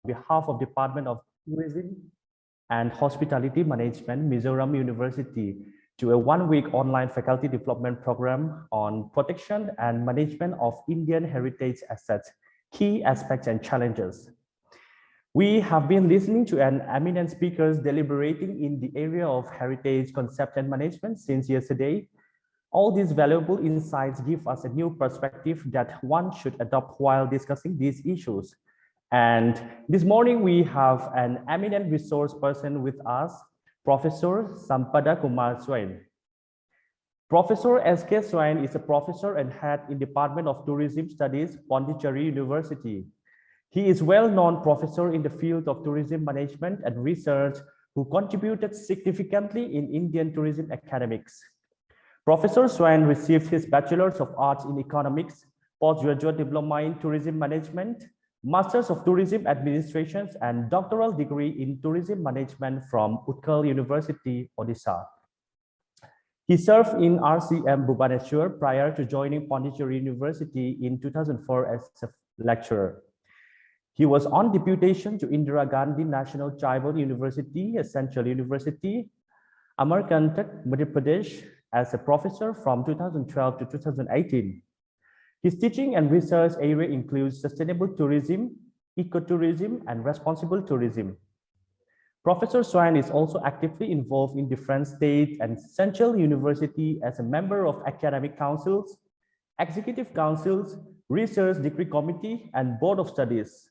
behalf of Department of Tourism and Hospitality Management, Mizoram University, to a one-week online faculty development program on protection and management of Indian heritage assets, key aspects and challenges. We have been listening to an eminent speakers deliberating in the area of heritage concept and management since yesterday. All these valuable insights give us a new perspective that one should adopt while discussing these issues. And this morning we have an eminent resource person with us, Professor Sampada Kumar Swain. Professor S.K. Swain is a professor and head in Department of Tourism Studies, Pondicherry University. He is a well-known professor in the field of tourism management and research who contributed significantly in Indian tourism academics. Professor Swain received his Bachelor's of Arts in Economics, Postgraduate Diploma in Tourism Management, Masters of Tourism Administration, and doctoral degree in Tourism Management from Utkal University, Odisha. He served in RCM Bhubaneswar prior to joining Pondicherry University in 2004 as a lecturer. He was on deputation to Indira Gandhi National Tribal University, a Central University, Amarkantak, Madhya Pradesh, as a professor from 2012 to 2018. His teaching and research area includes sustainable tourism, ecotourism, and responsible tourism. Professor Swain is also actively involved in different state and central university as a member of academic councils, executive councils, research degree committee, and board of studies.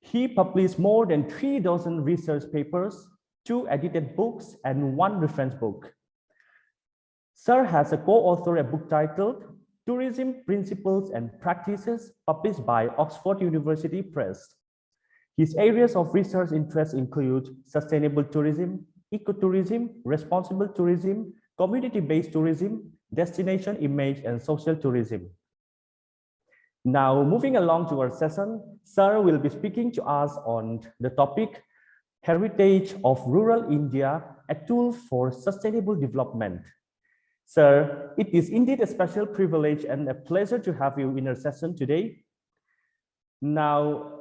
He published more than 3 dozen research papers, 2 edited books, and 1 reference book. Sir has a co-authored a book titled Tourism Principles and Practices, published by Oxford University Press. His areas of research interest include sustainable tourism, ecotourism, responsible tourism, community-based tourism, destination image, and social tourism. Now, moving along to our session, Sir will be speaking to us on the topic, Heritage of Rural India, a tool for sustainable development. Sir, it is indeed a special privilege and a pleasure to have you in our session today. Now,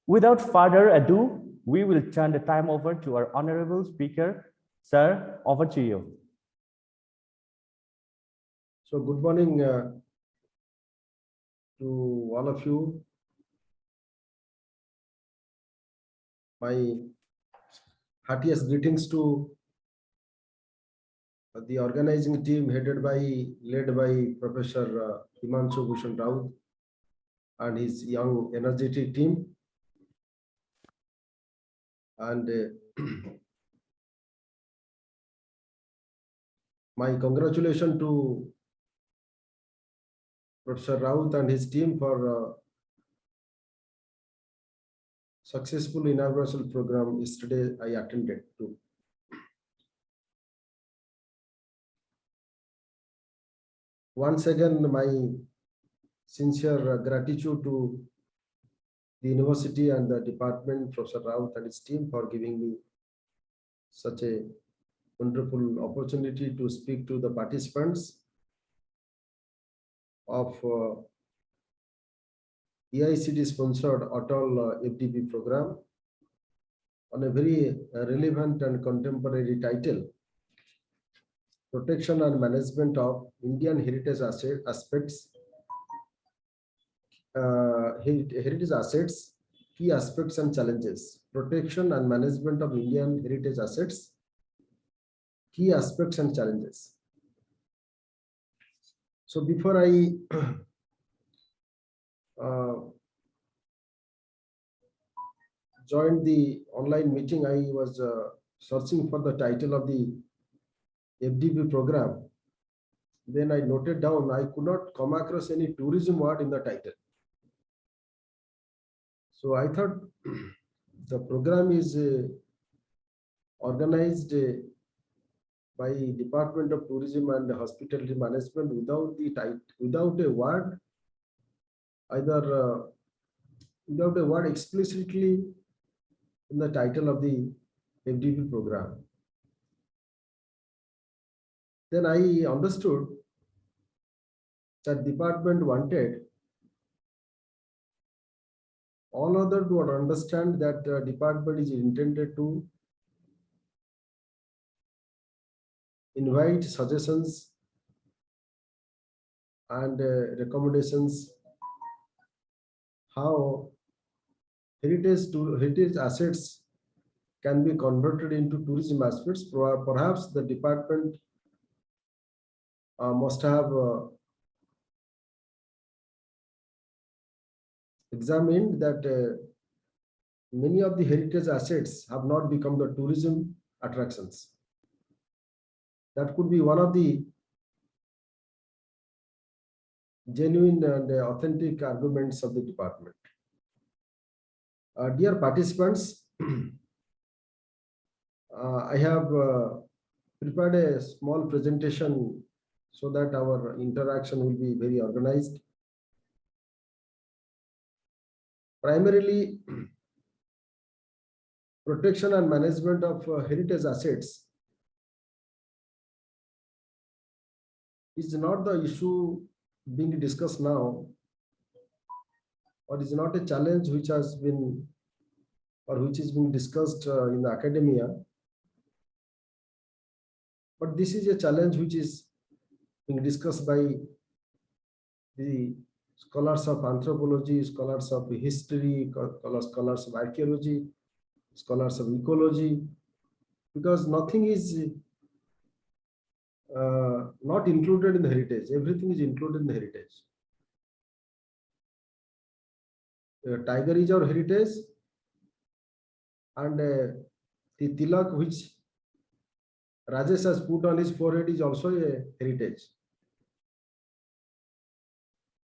without further ado, we will turn the time over to our honorable speaker. Sir, over to you. So good morning to all of you. My heartiest greetings to the organizing team led by Professor Himanshu Bhushan Raut and his young energetic team. And my congratulations to Professor Raut and his team for successful inaugural program yesterday I attended to. Once again, my sincere gratitude to the university and the department, Professor Raut and his team, for giving me such a wonderful opportunity to speak to the participants of EICD sponsored Atal FDP program on a very relevant and contemporary title, Protection and Management of Indian Heritage Aspects, Heritage Assets, Key Aspects and Challenges. Protection and Management of Indian Heritage Assets, Key Aspects and Challenges. So before I joined the online meeting, I was searching for the title of the FDP program. Then I noted down, I could not come across any tourism word in the title. So I thought the program is organized by Department of Tourism and Hospitality Management without a word, without a word explicitly in the title of the FDP program. Then I understood that department wanted all other to understand that department is intended to invite suggestions and recommendations how heritage assets can be converted into tourism aspects. Perhaps the department must have examined that many of the heritage assets have not become the tourism attractions. That could be one of the genuine and authentic arguments of the department. Dear participants, I have prepared a small presentation so that our interaction will be very organized. Primarily, protection and management of heritage assets is not the issue being discussed now, or is not a challenge which has been or which is being discussed in the academia. But this is a challenge which is being discussed by the scholars of anthropology, scholars of history, scholars of archaeology, scholars of ecology, because nothing is not included in the heritage. Everything is included in the heritage. The tiger is our heritage, and the tilak which Rajesh has put on his forehead is also a heritage.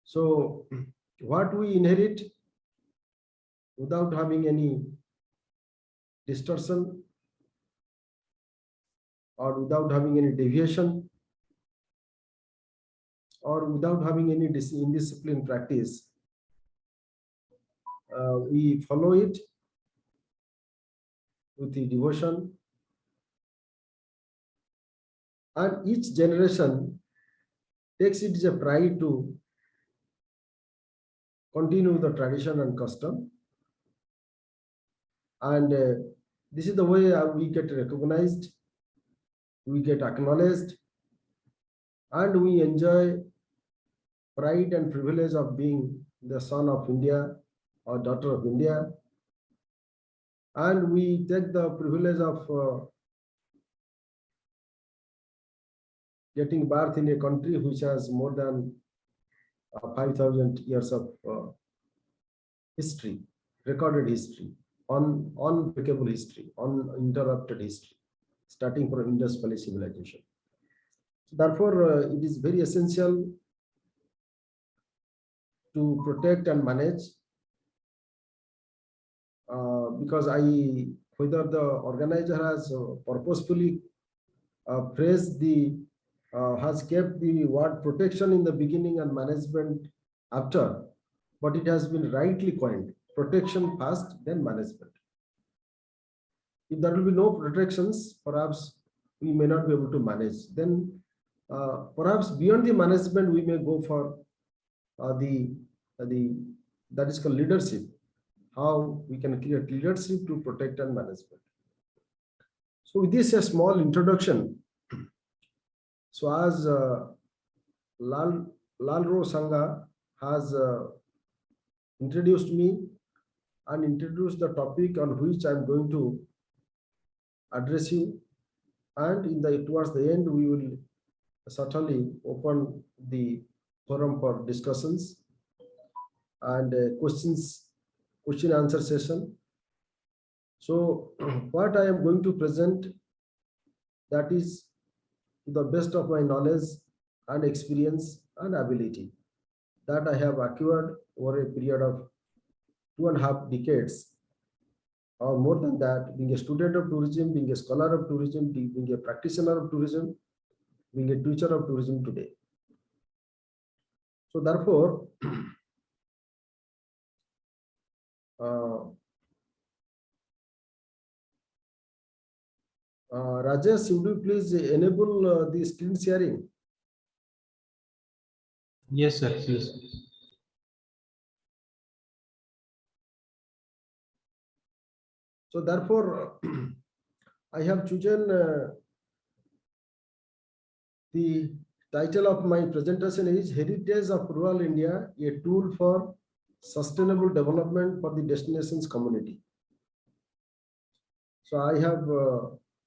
So what we inherit without having any distortion or without having any deviation or without having any indisciplined practice, we follow it with the devotion, and each generation takes it as a pride to continue the tradition and custom. And this is the way we get recognized, we get acknowledged, and we enjoy pride and privilege of being the son of India or daughter of India. And we take the privilege of getting birth in a country which has more than 5,000 years of history, recorded history, unbreakable history, uninterrupted history, starting from Indus Valley civilization. Therefore, it is very essential to protect and manage, because whether the organizer has purposefully phrased has kept the word protection in the beginning and management after, but it has been rightly coined: protection first, then management. If there will be no protections, perhaps we may not be able to manage. Then perhaps beyond the management, we may go for that is called leadership. How we can create leadership to protect and management. So with this a small introduction. So as Lalro Sangha has introduced me and introduced the topic on which I'm going to address you, and towards the end we will certainly open the forum for discussions and question answer session. So what I am going to present, that is to the best of my knowledge and experience and ability that I have acquired over a period of 2.5 decades, or more than that, being a student of tourism, being a scholar of tourism, being a practitioner of tourism, being a teacher of tourism today. So therefore, Rajesh, would you please enable the screen sharing? Yes, sir. Please. So therefore, I have chosen the title of my presentation is Heritage of Rural India, a tool for sustainable development for the destinations community. So I have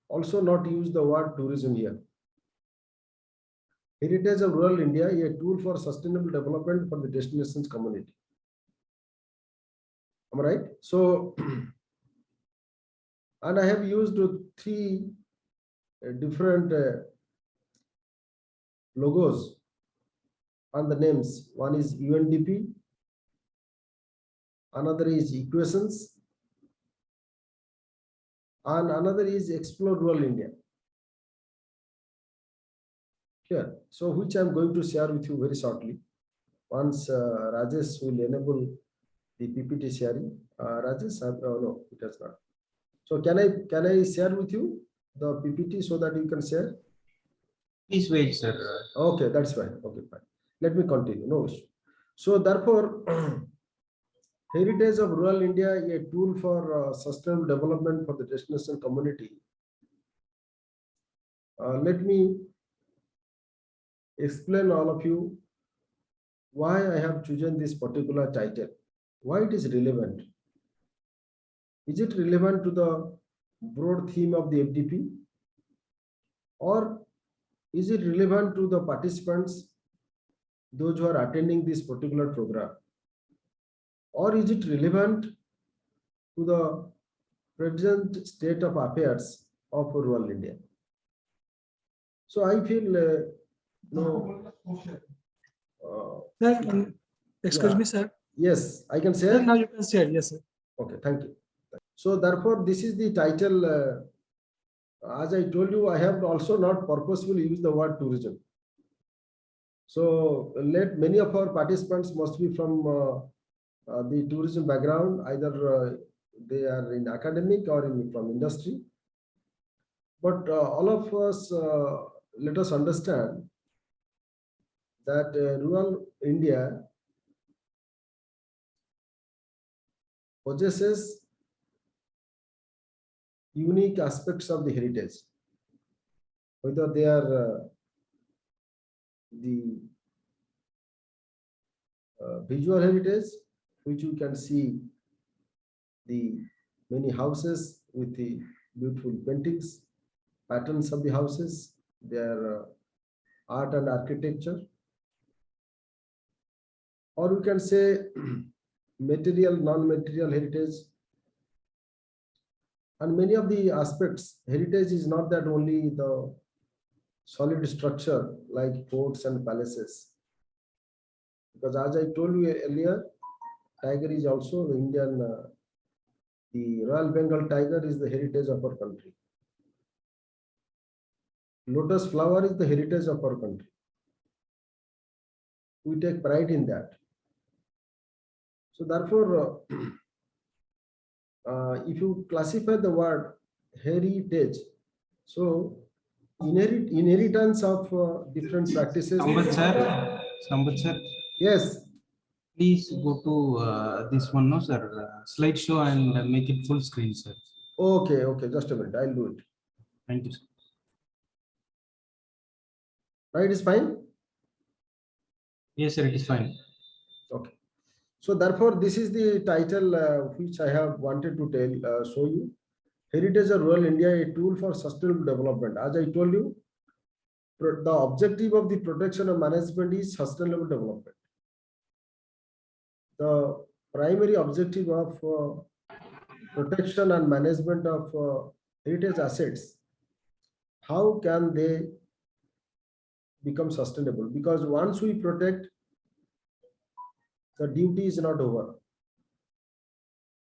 also not used the word tourism here. Heritage of Rural India, a tool for sustainable development for the destinations community. Am I right? So, and I have used three different logos on the names. One is UNDP, another is Equations, and another is Explore Rural India. Here, so which I am going to share with you very shortly. Once Rajesh will enable the PPT sharing. Rajesh, oh no, it has not. So can I share with you the PPT so that you can share? Please wait, sir. Okay, that's fine. Okay, fine. Let me continue. No issue. So therefore, Heritage of Rural India, a tool for sustainable development for the destination community. Let me explain all of you why I have chosen this particular title, why it is relevant. Is it relevant to the broad theme of the FDP, or is it relevant to the participants, those who are attending this particular program, or is it relevant to the present state of affairs of rural India? So I feel Sir, excuse me, sir. yes, I can Sir, say. now you can share. Yes, sir. Okay, thank you. So therefore, this is the title. As I told you, I have also not purposefully used the word tourism. So let many of our participants must be from the tourism background, either they are in academic or from industry. But all of us, let us understand that rural India possesses unique aspects of the heritage, whether they are the visual heritage, which you can see the many houses with the beautiful paintings, patterns of the houses, their art and architecture, or we can say material, non-material heritage. And many of the aspects, heritage is not that only the solid structure like forts and palaces. Because as I told you earlier, tiger is also the Indian, the Royal Bengal tiger is the heritage of our country. Lotus flower is the heritage of our country. We take pride in that. So therefore, if you classify the word heritage, so inheritance of different practices. Sambat sir. Yes. Please go to this one, no, sir. Slideshow and make it full screen, sir. Okay, okay, just a minute. I'll do it. Thank you, sir. Right, is fine. Yes, sir, it is fine. Okay. So therefore, this is the title which I have wanted to show you. Heritage of Rural India, a tool for sustainable development. As I told you, the objective of the protection and management is sustainable development. The primary objective of protection and management of heritage assets, how can they become sustainable? Because once we protect, the duty is not over.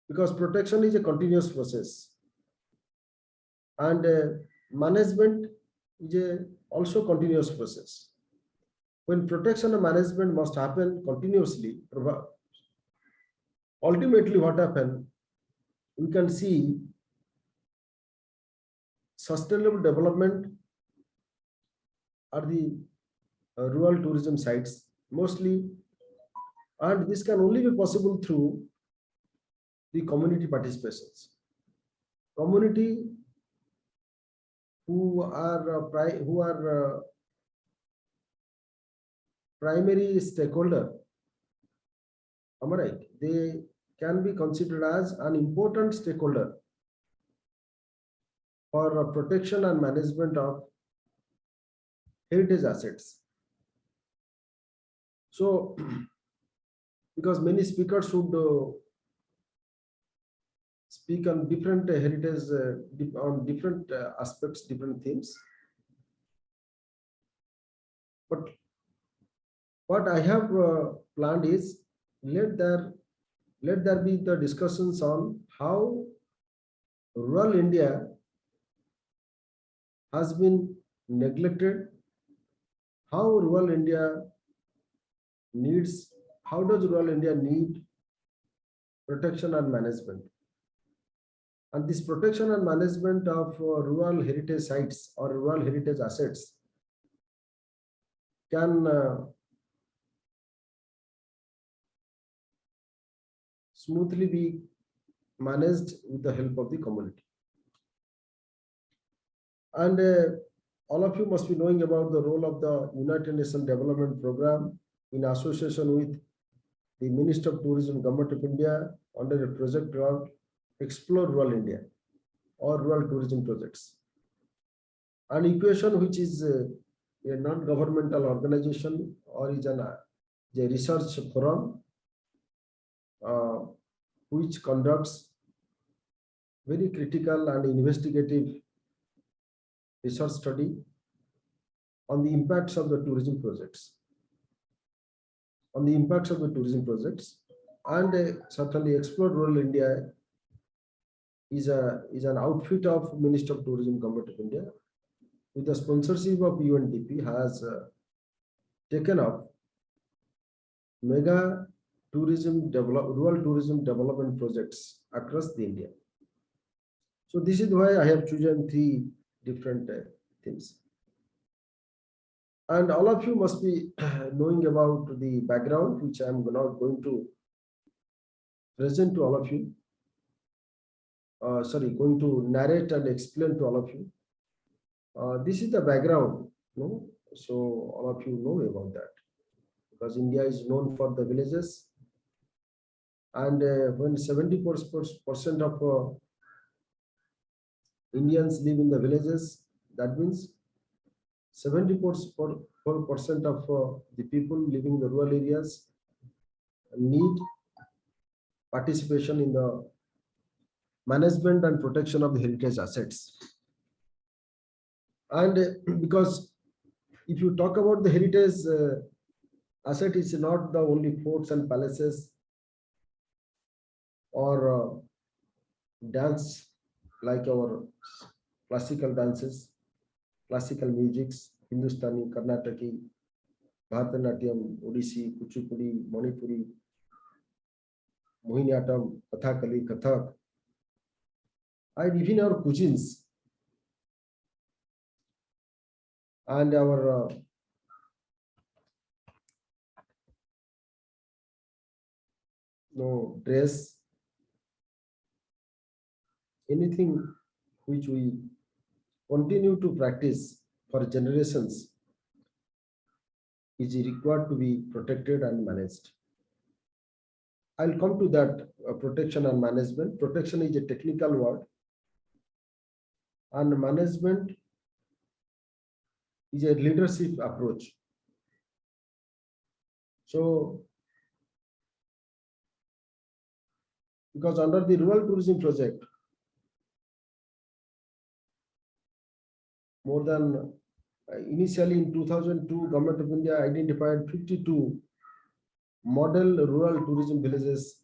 Because protection is a continuous process. And management is also continuous process. When protection and management must happen continuously, ultimately what happens, we can see sustainable development are the rural tourism sites mostly, and this can only be possible through the community participations. community who are primary stakeholder, am I right? They can be considered as an important stakeholder for protection and management of heritage assets. So, because many speakers should speak on different heritage, on different aspects, different themes. But what I have planned is let there be the discussions on how rural India has been neglected, how rural India needs, how does rural India need protection and management. And this protection and management of rural heritage sites or rural heritage assets can smoothly be managed with the help of the community. And all of you must be knowing about the role of the United Nations Development Program in association with the Minister of Tourism, Government of India, under a project called Explore Rural India or Rural Tourism Projects. An equation which is a non-governmental organization or is a research forum which conducts very critical and investigative research study on the impacts of the tourism projects. And certainly Explore Rural India is an outfit of Minister of Tourism, Government of India, with the sponsorship of UNDP, has taken up mega rural tourism development projects across the India. So this is why I have chosen 3 different themes. And all of you must be knowing about the background, which I am not going to present to all of you. Going to narrate and explain to all of you. This is the background, no? So all of you know about that, because India is known for the villages, and when 70% of Indians live in the villages, that means 74% of the people living in the rural areas need participation in the management and protection of the heritage assets. And because if you talk about the heritage asset, it's not the only forts and palaces or dance like our classical dances, classical musics, Hindustani, Karnataki, Bharatanatyam, Odissi, Kuchipudi, Manipuri, Mohiniyattam, Kathakali, Kathak, and even our cuisines and our dress, anything which we continue to practice for generations is required to be protected and managed. I'll come to that protection and management. Protection is a technical word, and management is a leadership approach. So, because under the rural tourism project, more than initially in 2002, Government of India identified 52 model rural tourism villages,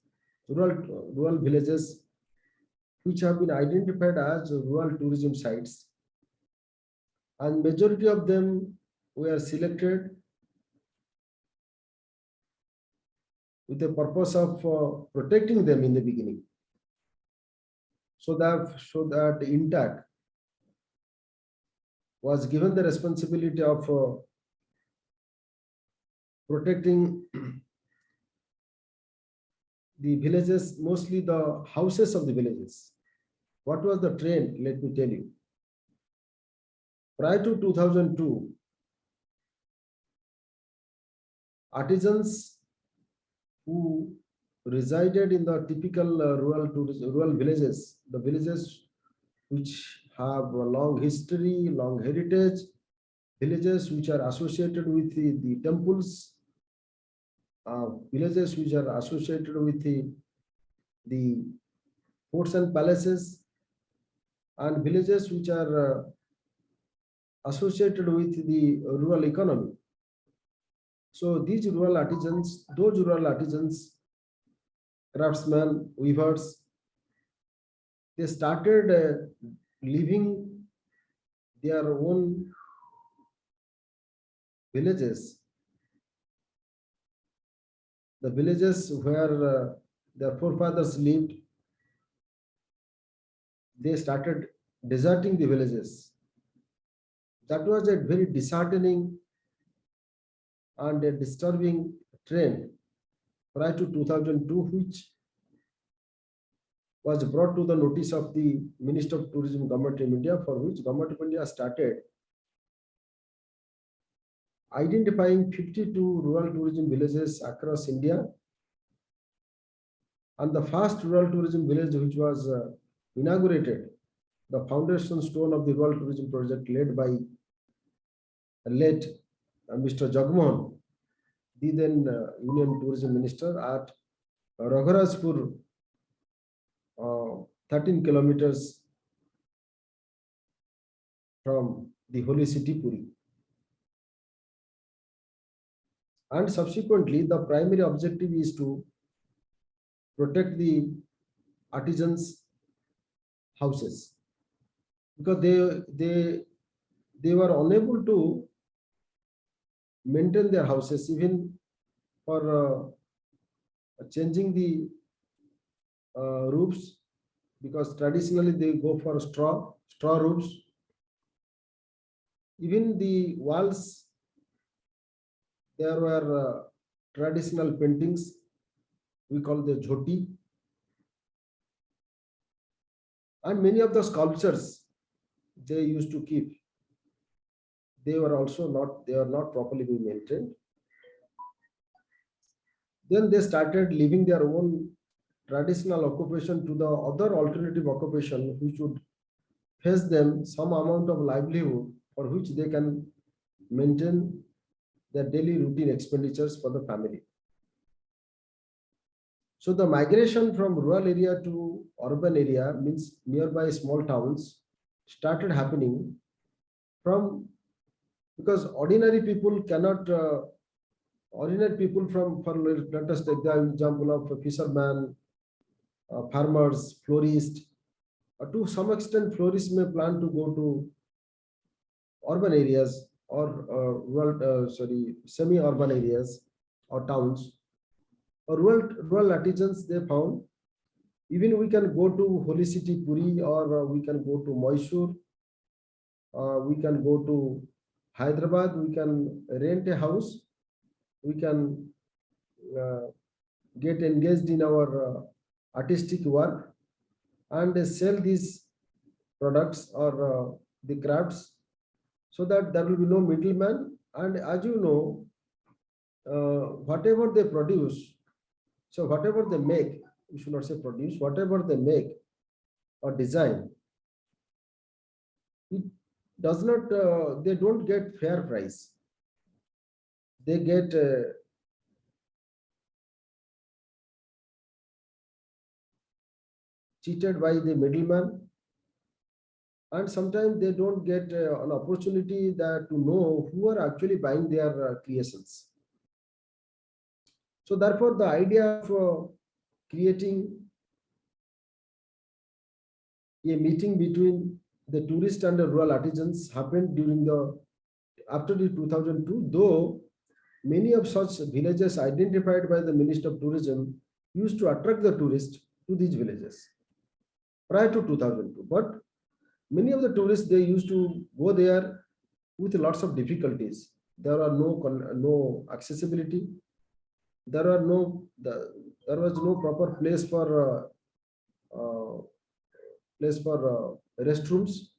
rural villages, which have been identified as rural tourism sites, and majority of them were selected with the purpose of protecting them in the beginning, so that INTAC was given the responsibility of protecting the villages, mostly the houses of the villages, What was the trend? Let me tell you. Prior to 2002, artisans who resided in the typical rural villages, the villages which have a long history, long heritage, villages which are associated with the temples, villages which are associated with the forts and palaces, and villages which are associated with the rural economy. So these rural artisans, those rural artisans, craftsmen, weavers, they started living their own villages, the villages where their forefathers lived. They started deserting the villages. That was a very disheartening and a disturbing trend prior to 2002, which was brought to the notice of the Minister of Tourism, Government of India, for which Government of India started identifying 52 rural tourism villages across India. And the first rural tourism village which was inaugurated, the foundation stone of the rural tourism project led by late Mr. Jagmohan, the then Union Tourism Minister, at Raghurazpur, 13 kilometers from the holy city Puri. And subsequently, the primary objective is to protect the artisans' houses, because they were unable to maintain their houses even for changing the roofs, because traditionally they go for straw roofs. Even the walls, there were traditional paintings, we call the jhoti, and many of the sculptures they used to keep, they were not properly being maintained. Then they started leaving their own traditional occupation to the other alternative occupation, which would fetch them some amount of livelihood, for which they can maintain their daily routine expenditures for the family. So the migration from rural area to urban area, means nearby small towns, started happening because ordinary people cannot, ordinary people let us take the example of fishermen, farmers, florists, to some extent florists may plan to go to urban areas or semi-urban areas or towns. Rural artisans, they found, even we can go to holy city Puri, or we can go to Mysore, we can go to Hyderabad, we can rent a house, we can get engaged in our artistic work and sell these products or the crafts, so that there will be no middleman. And as you know, whatever they produce, so whatever they make, we should not say produce, whatever they make or design, it does not, they don't get fair price. They get cheated by the middleman, and sometimes they don't get an opportunity to know who are actually buying their creations. So therefore, the idea of creating a meeting between the tourist and the rural artisans happened after the 2002, though many of such villages identified by the Minister of Tourism used to attract the tourists to these villages prior to 2002. But many of the tourists, they used to go there with lots of difficulties. There are no accessibility. There was no proper place for place for restrooms,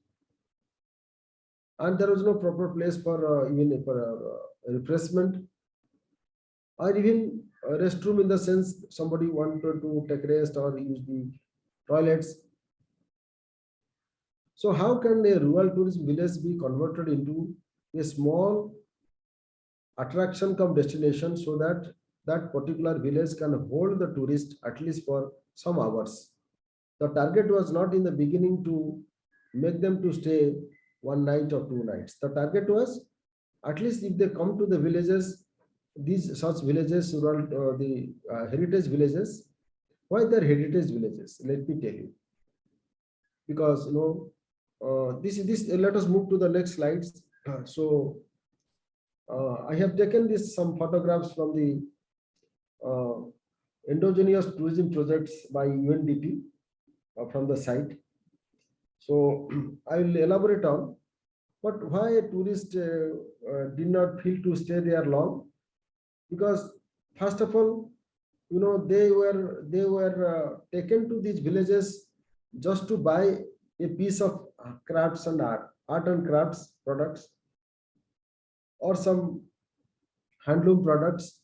and there was no proper place for even for refreshment, or even a restroom in the sense somebody wanted to take rest or use the toilets. So how can a rural tourism village be converted into a small attraction come destination so that that particular village can hold the tourist at least for some hours? The target was not in the beginning to make them to stay 1 night or 2 nights. The target was at least if they come to the villages, these such villages, rural, the heritage villages. Why they're heritage villages? Let me tell you. Because this. Let us move to the next slides. So I have taken some photographs from the endogenous tourism projects by UNDP from the site. So I will elaborate on. But why a tourist did not feel to stay there long? Because first of all, they were taken to these villages just to buy a piece of crafts and art and crafts products, or some handloom products.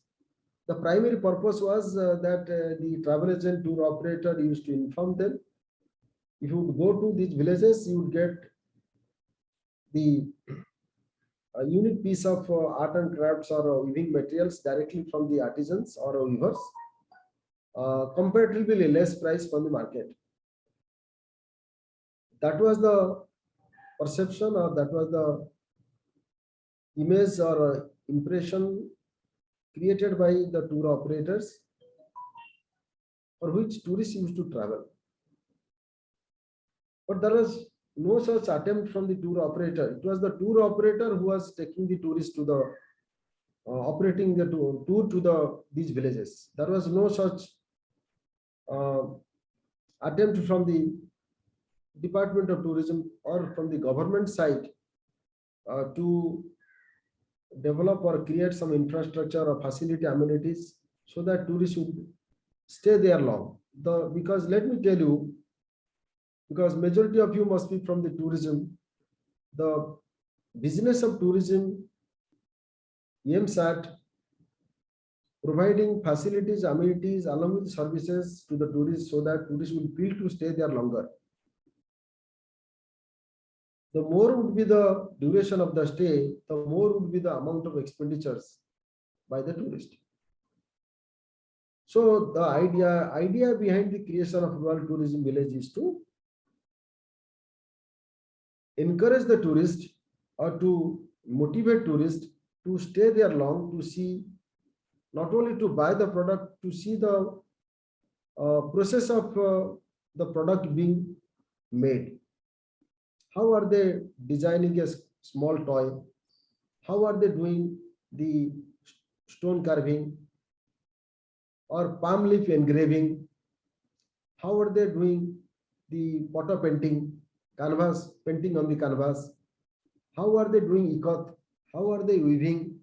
The primary purpose was that the travel agent tour operator used to inform them. If you would go to these villages, you would get the a unique piece of art and crafts or weaving materials directly from the artisans or weavers, comparatively less price from the market. That was the perception, or that was the image or impression created by the tour operators for which tourists used to travel. But there was no such attempt from the tour operator. It was the tour operator who was taking the tourists to the operating the tour to these villages. There was no such attempt from the Department of Tourism or from the government side to develop or create some infrastructure or facility amenities so that tourists would stay there long. Because let me tell you, because majority of you must be from the tourism, the business of tourism aims at providing facilities, amenities along with services to the tourists so that tourists will feel to stay there longer. The more would be the duration of the stay, the more would be the amount of expenditures by the tourist. So the idea behind the creation of rural tourism village is to encourage the tourist or to motivate tourists to stay there long, to see, not only to buy the product, to see the process of the product being made. How are they designing a small toy? How are they doing the stone carving or palm leaf engraving? How are they doing the potter painting, canvas, painting on the canvas? How are they doing ikat? How are they weaving?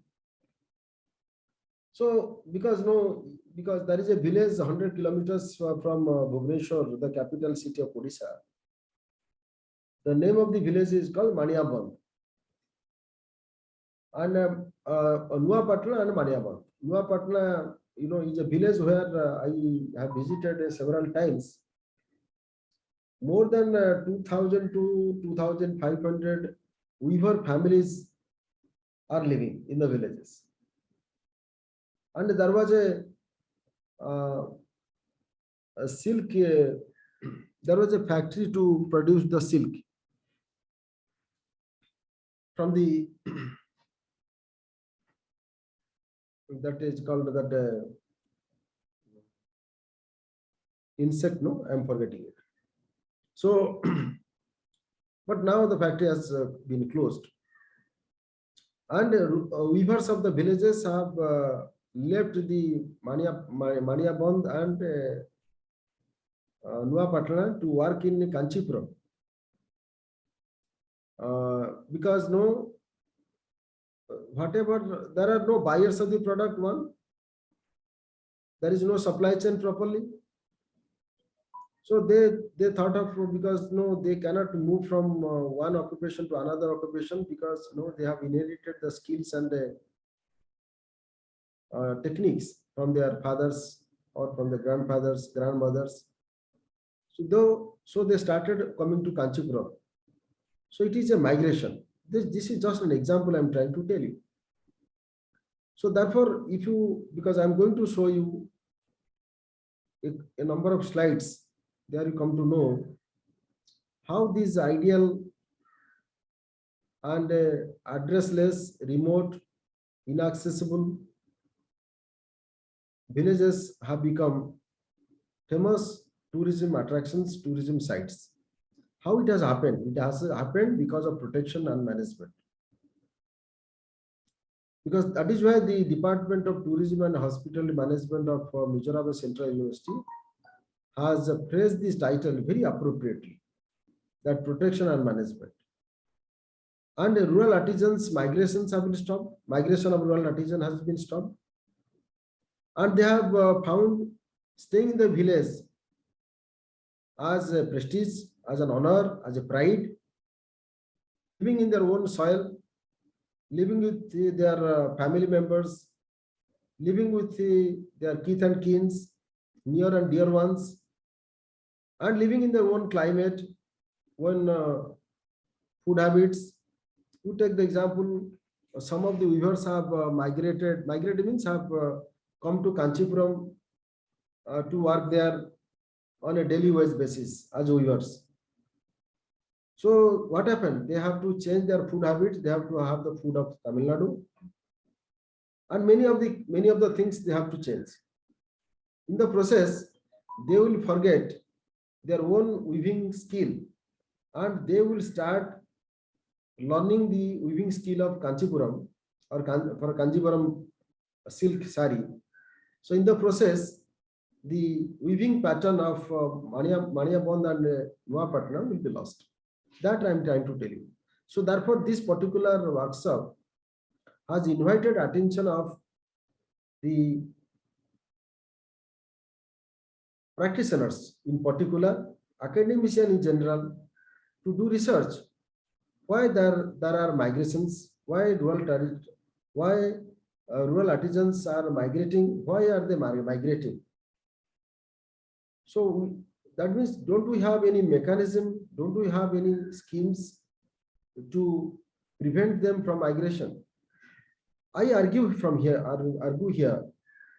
So, because there is a village 100 kilometers from Bhubaneswar, the capital city of Odisha. The name of the village is called Maniaband. And Nuapatna and Maniaband. Nuapatna, is a village where I have visited several times. More than 2,000 to 2,500 weaver families are living in the villages. And there was a silk, there was a factory to produce the silk from the, that is called that insect, no, I'm forgetting it. So, but now the factory has been closed. And weavers of the villages have left the Maniaband and Nuapatna to work in Kanchipuram. Because whatever, there are no buyers of the product, one, there is no supply chain properly. So they thought of, because no, they cannot move from one occupation to another occupation, because no, they have inherited the skills and the techniques from their fathers or from their grandfathers, grandmothers. So they started coming to Kanchipuram. So it is a migration. This is just an example I'm trying to tell you. So therefore, because I'm going to show you a number of slides, there you come to know how these ideal and addressless, remote, inaccessible villages have become famous tourism attractions, tourism sites. How it has happened? It has happened because of protection and management. Because that is why the Department of Tourism and Hospitality Management of Mizoram Central University has praised this title very appropriately, that protection and management. And the rural artisans' migrations have been stopped. Migration of rural artisans has been stopped. And they have found staying in the village as a prestige, as an honor, as a pride, living in their own soil, living with their family members, living with their kith and kins, near and dear ones, and living in their own climate, own food habits. You take the example, some of the weavers have migrated means have come to Kanchipuram to work there on a daily wage basis as weavers. So what happened? They have to change their food habits. They have to have the food of Tamil Nadu, and many of the things they have to change. In the process, they will forget their own weaving skill, and they will start learning the weaving skill of Kanchipuram or for Kanchipuram silk sari. So in the process, the weaving pattern of Maniapond and Nuapatnam will be lost. That I am trying to tell you. So therefore, this particular workshop has invited attention of the practitioners, in particular, academicians in general, to do research. Why there are migrations? Why rural artisans are migrating? Why are they migrating? So that means, don't we have any mechanism? Don't we have any schemes to prevent them from migration? I argue here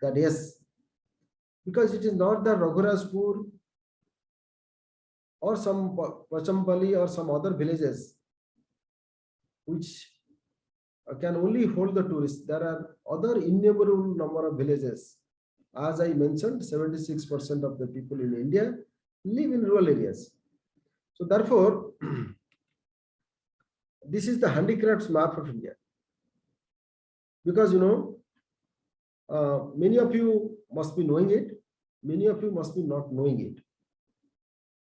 that yes, because it is not the Raghurajpur or some Pachampally or some other villages which can only hold the tourists. There are other innumerable number of villages. As I mentioned, 76% of the people in India live in rural areas. So therefore, this is the handicrafts map of India. Because many of you must be knowing it, many of you must be not knowing it.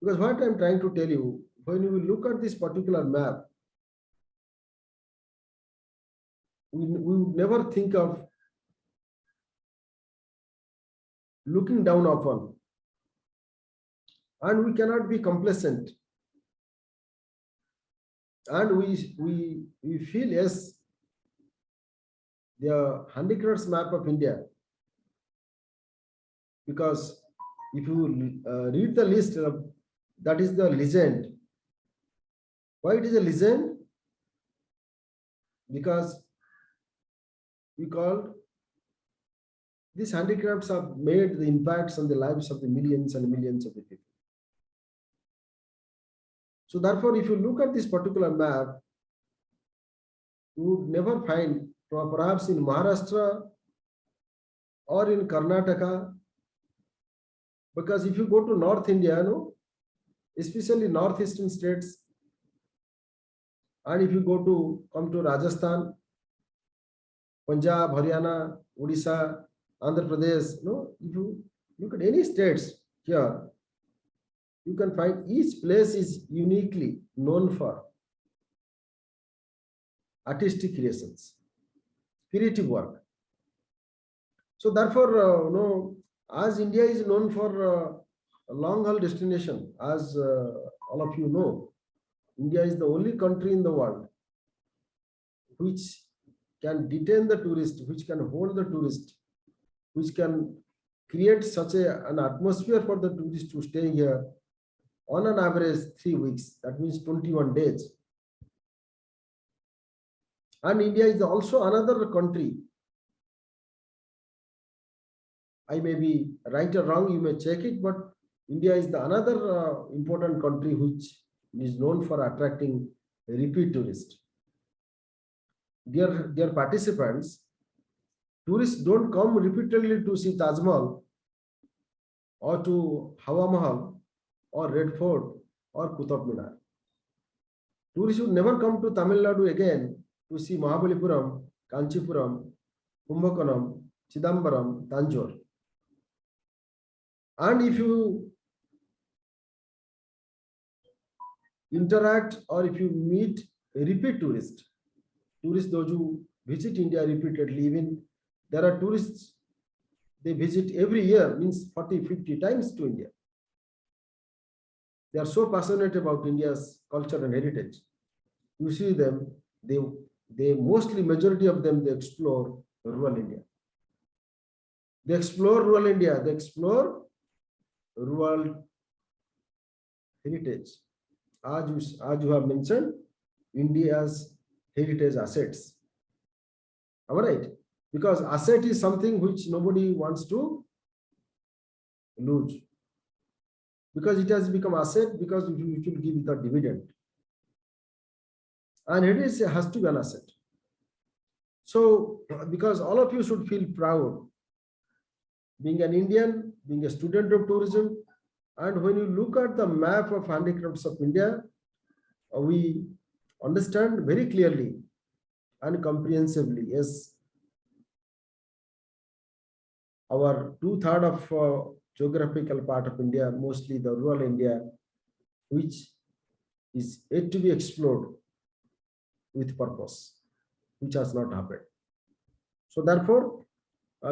Because what I'm trying to tell you, when you look at this particular map, we would never think of looking down upon, and we cannot be complacent, and we feel yes, the handicrafts map of India, because if you read the list, that is the legend. Why it is a legend? Because we call these handicrafts have made the impacts on the lives of the millions and millions of the people. So therefore, if you look at this particular map, you would never find, perhaps in Maharashtra or in Karnataka, because if you go to North India, especially northeastern states, and if you come to Rajasthan, Punjab, Haryana, Odisha, Andhra Pradesh, if you look at any states here, you can find each place is uniquely known for artistic creations, creative work. So therefore, as India is known for a long haul destination. As all of you know, India is the only country in the world which can detain the tourist, which can hold the tourist, which can create such an atmosphere for the tourist to stay here on an average 3 weeks. That means 21 days. And India is also another country. I may be right or wrong, you may check it, but India is the another important country which is known for attracting repeat tourists. Dear participants, tourists don't come repeatedly to see Taj Mahal or to Hawa Mahal or Red Fort or Qutub Minar. Tourists would never come to Tamil Nadu again to see Mahabalipuram, Kanchipuram, Kumbakonam, Chidambaram, Tanjore. And if you interact or if you meet repeat tourists those who visit India repeatedly, even there are tourists, they visit every year, means 40, 50 times to India. They are so passionate about India's culture and heritage. You see them, they mostly, majority of them, they explore rural India. They explore rural India, they explore rural heritage. As you have mentioned, India's heritage assets. Am I right? Because asset is something which nobody wants to lose. Because it has become asset, because you should give it a dividend. And heritage has to be an asset. So, because all of you should feel proud, being an Indian, being a student of tourism, and when you look at the map of handicrafts of India, we understand very clearly and comprehensively, yes, our 2/3 of geographical part of India, mostly the rural India, which is yet to be explored with purpose, which has not happened. So therefore,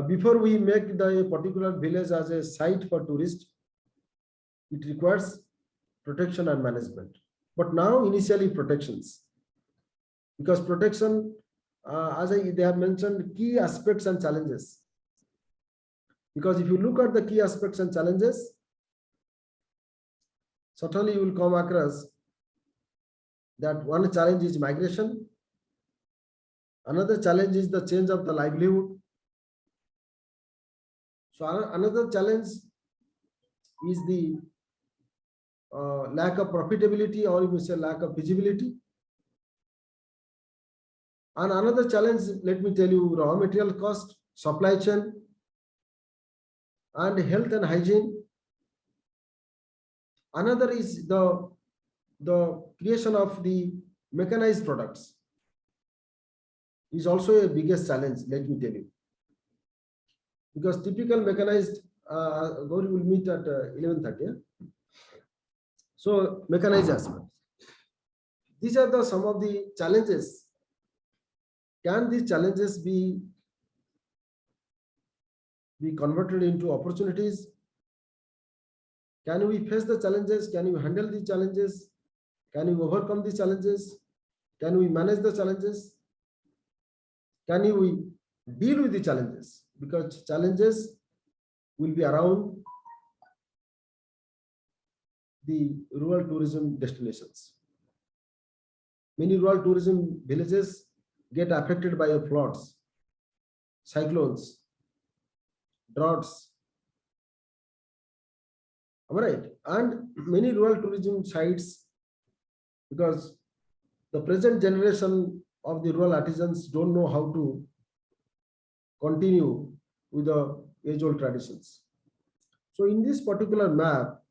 before we make the particular village as a site for tourists, it requires protection and management. But now initially protections, because protection, they have mentioned key aspects and challenges. Because if you look at the key aspects and challenges, certainly you will come across that one challenge is migration. Another challenge is the change of the livelihood. So another challenge is the lack of profitability, or you may say lack of feasibility. And another challenge, let me tell you, raw material cost, supply chain, and health and hygiene. Another is the creation of the mechanized products is also a biggest challenge, let me tell you. Because typical mechanized, Gauri will meet at 11:30. Yeah? So mechanized aspects. These are some of the challenges. Can these challenges be converted into opportunities? Can we face the challenges? Can we handle the challenges? Can we overcome the challenges? Can we manage the challenges? Can we deal with the challenges? Because challenges will be around the rural tourism destinations. Many rural tourism villages get affected by floods, cyclones, droughts. Am I right? And many rural tourism sites, because the present generation of the rural artisans don't know how to continue with the age-old traditions. So in this particular map,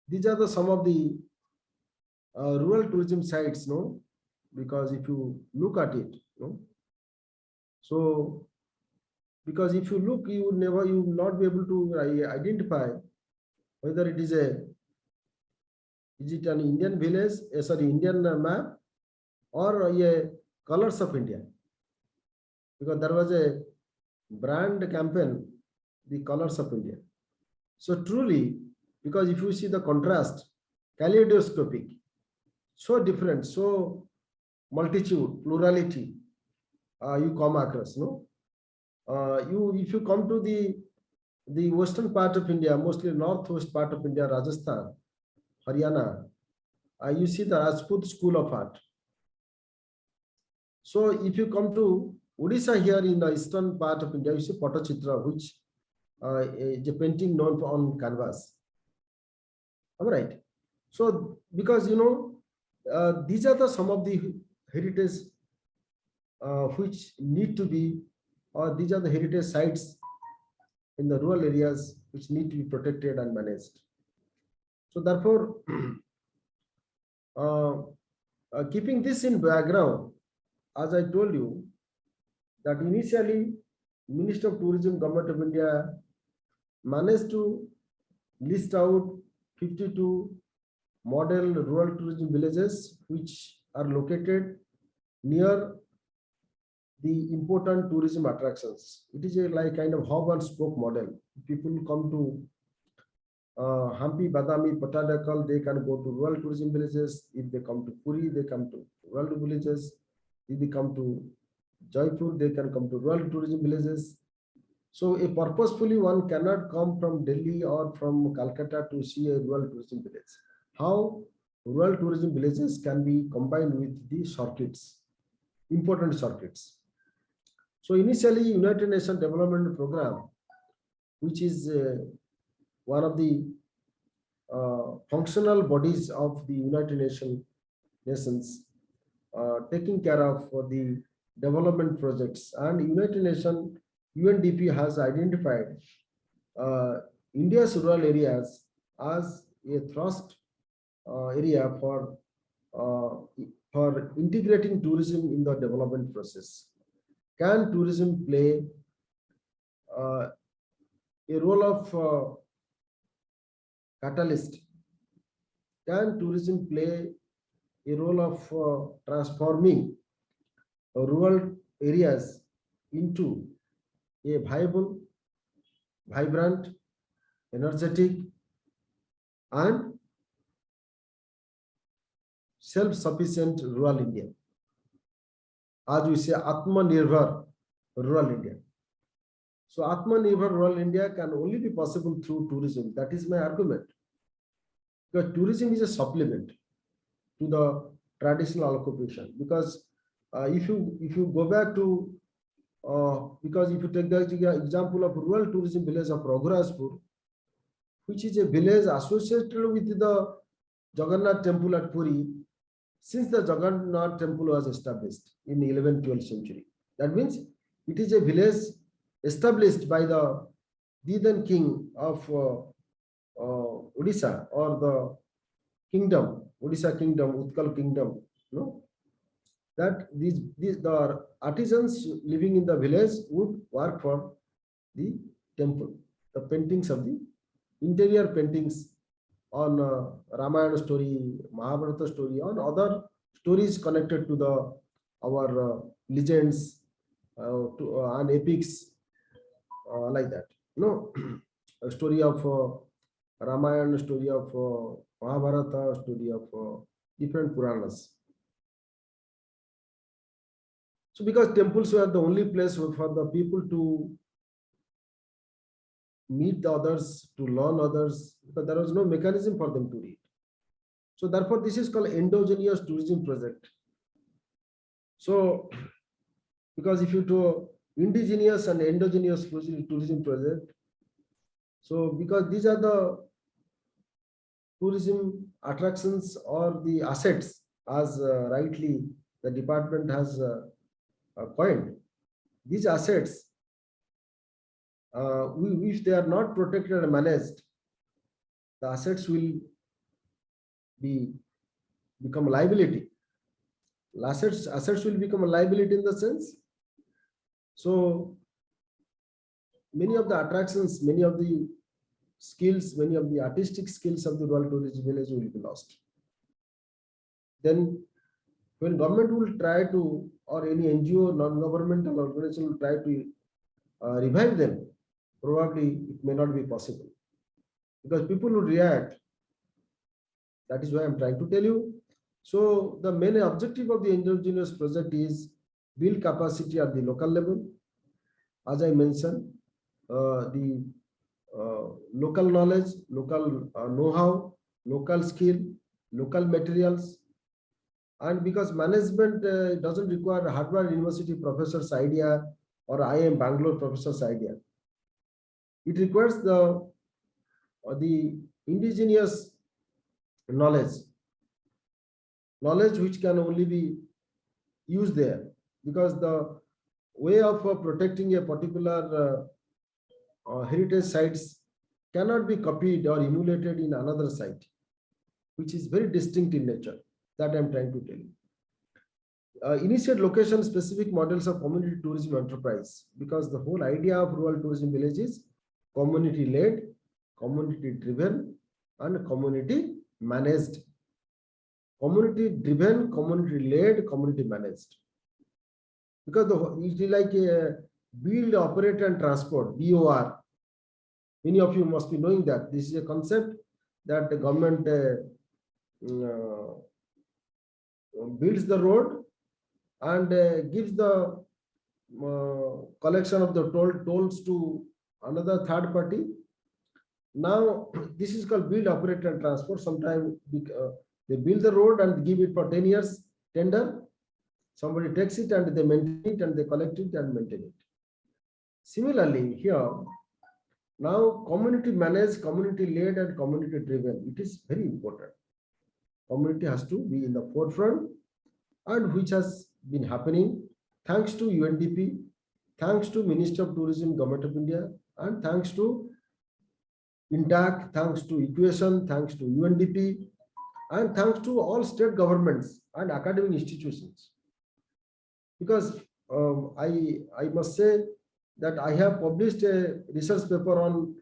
these are some of the rural tourism sites, no? Because if you look at it, no? So, because if you look, you will not be able to identify whether it is an Indian village, Indian map, or a colors of India. Because there was a brand campaign, the colors of India. So truly, because if you see the contrast, kaleidoscopic, so different, so multitude, plurality, you come across, no? If you come to the western part of India, mostly northwest part of India, Rajasthan, Haryana, you see the Rajput school of art. So if you come to Odisha here in the eastern part of India, you see Patachitra, which is a painting known for on canvas. All right. So because these are some of the heritage which need to be, or these are the heritage sites in the rural areas which need to be protected and managed. So therefore, keeping this in background, as I told you, that initially Minister of Tourism, Government of India managed to list out 52 model rural tourism villages which are located near the important tourism attractions. It is a like kind of hub and spoke model. People come to Hampi, Badami, Patadakal, they can go to rural tourism villages. If they come to Puri, they come to rural villages. If they come to Jaipur, they can come to rural tourism villages. So a purposefully one cannot come from Delhi or from Calcutta to see a rural tourism village. How rural tourism villages can be combined with the circuits, important circuits. So initially United Nations Development Program, which is one of the functional bodies of the United Nations, taking care of the development projects, and United Nations UNDP has identified India's rural areas as a thrust area for integrating tourism in the development process. Can tourism play a role of catalyst? Can tourism play a role of transforming rural areas into a viable, vibrant, energetic, and self-sufficient rural India? As we say, Atmanirbhar rural India. So Atmanirbhar rural India can only be possible through tourism. That is my argument. Because tourism is a supplement to the traditional occupation. Because if you go back to because if you take the example of rural tourism village of Raghurajpur, which is a village associated with the Jagannath temple at Puri, since the Jagannath temple was established in 11th-12th century. That means it is a village established by the then king of Odisha, or the kingdom, Odisha kingdom, Utkal kingdom, that the artisans living in the village would work for the temple. The paintings of the interior paintings on Ramayana story, Mahabharata story, on other stories connected to our legends and epics, like that. A story of Ramayana, story of Mahabharata, story of different Puranas. So because temples were the only place for the people to meet the others, to learn others, because there was no mechanism for them to read. So therefore, this is called endogenous tourism project. So because if you do indigenous and endogenous tourism project, so because these are the tourism attractions or the assets, as rightly the department has coined, these assets, if they are not protected and managed, the assets will become a liability. Assets will become a liability in the sense. So many of the attractions, many of the skills, many of the artistic skills of the rural tourism village will be lost. Then when government will try to, or any NGO, non-governmental organization will try to revive them, probably it may not be possible. because people will react. That is why I'm trying to tell you. So the main objective of the indigenous project is build capacity at the local level. As I mentioned, the local knowledge, local know-how, local skill, local materials, and because management doesn't require Harvard University professor's idea or IIM Bangalore professor's idea. It requires the indigenous knowledge which can only be used there, because the way of protecting a particular heritage sites cannot be copied or emulated in another site, which is very distinct in nature. That I'm trying to tell you. Initiate location specific models of community tourism enterprise, because the whole idea of rural tourism village is community led, community driven, and community managed. Community driven, community led, community managed. Because it is like a build, operate, and transport, BOR. Many of you must be knowing that this is a concept that the government builds the road and gives the collection of the tolls to another third party. Now this is called build, operate, and transport. Sometimes they build the road and give it for 10 years tender. Somebody takes it and they maintain it and they collect it and maintain it. Similarly, here, now community managed, community led, and community driven. It is very important. Community has to be in the forefront, and which has been happening thanks to UNDP, thanks to Ministry of Tourism, Government of India, and thanks to INTAC, thanks to Equation, thanks to UNDP, and thanks to all state governments and academic institutions. Because I must say that I have published a research paper on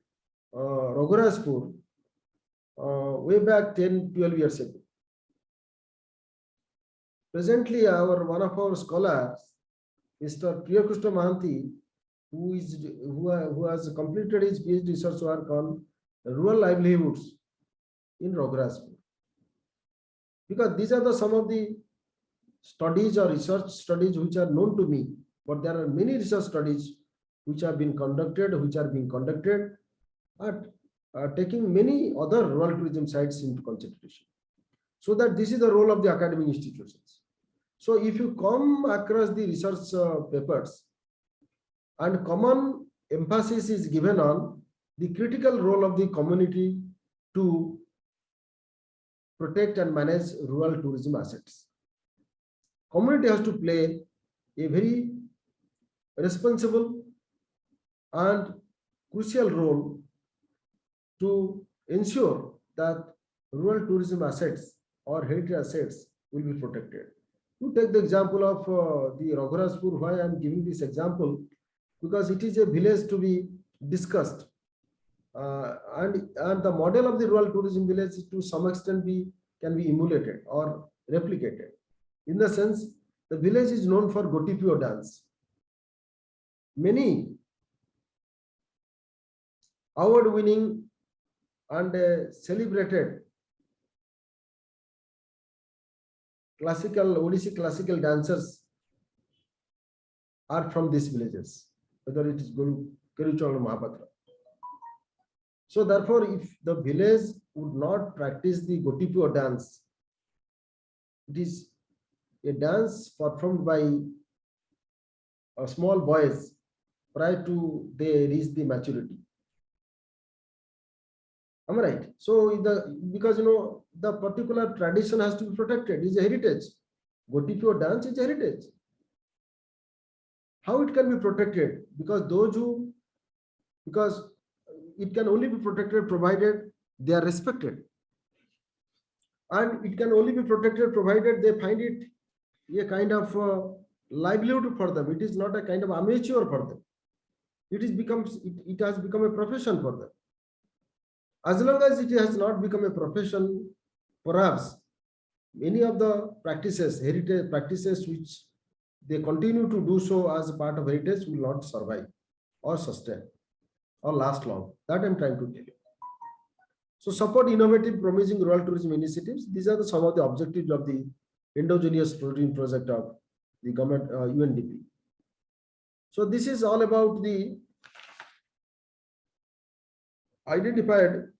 Raghurazpur way back 10-12 years ago. Presently, one of our scholars, Mr. Priyakrishna Mahanti, who has completed his PhD research work on rural livelihoods in Raghurazpur. Because these are some of the studies or research studies which are known to me, but there are many research studies which have been conducted, which are being conducted, at taking many other rural tourism sites into consideration. So that this is the role of the academic institutions. So if you come across the research papers, and common emphasis is given on the critical role of the community to protect and manage rural tourism assets. Community has to play a very responsible and crucial role to ensure that rural tourism assets or heritage assets will be protected. To take the example of the Raghurazpur, why I am giving this example, because it is a village to be discussed, and the model of the rural tourism village to some extent can be emulated or replicated. In the sense, the village is known for Gotipio dance. Many award-winning and celebrated Odissi classical dancers are from these villages, whether it is Guru Keruchal or Mahapatra. So therefore, if the village would not practice the Gotipio dance, it is a dance performed by small boys prior to they reach the maturity. Am I right? So because the particular tradition has to be protected, is a heritage. Gotipio dance is a heritage. How it can be protected? Because it can only be protected provided they are respected. And it can only be protected provided they find it a kind of livelihood for them. It is not a kind of amateur for them. It has become a profession for them. As long as it has not become a profession, perhaps many of the practices, heritage practices, which they continue to do so as a part of heritage, will not survive or sustain or last long. That I'm trying to tell you. So support innovative promising rural tourism initiatives. These are some of the objectives of the endogenous protein project of the government UNDP. So this is all about the identified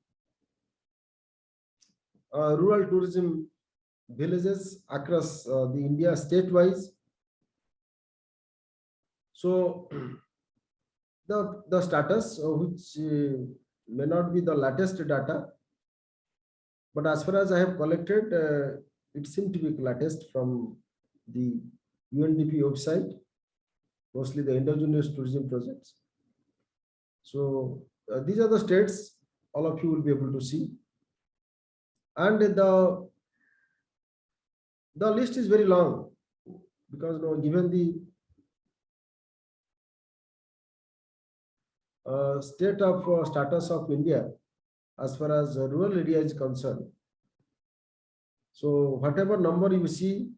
rural tourism villages across the India state-wise. So the status which may not be the latest data, but as far as I have collected, it seemed to be latest from the UNDP website, mostly the endogenous tourism projects. So these are the states all of you will be able to see, and the list is very long because given the state of status of India as far as rural area is concerned. So whatever number you see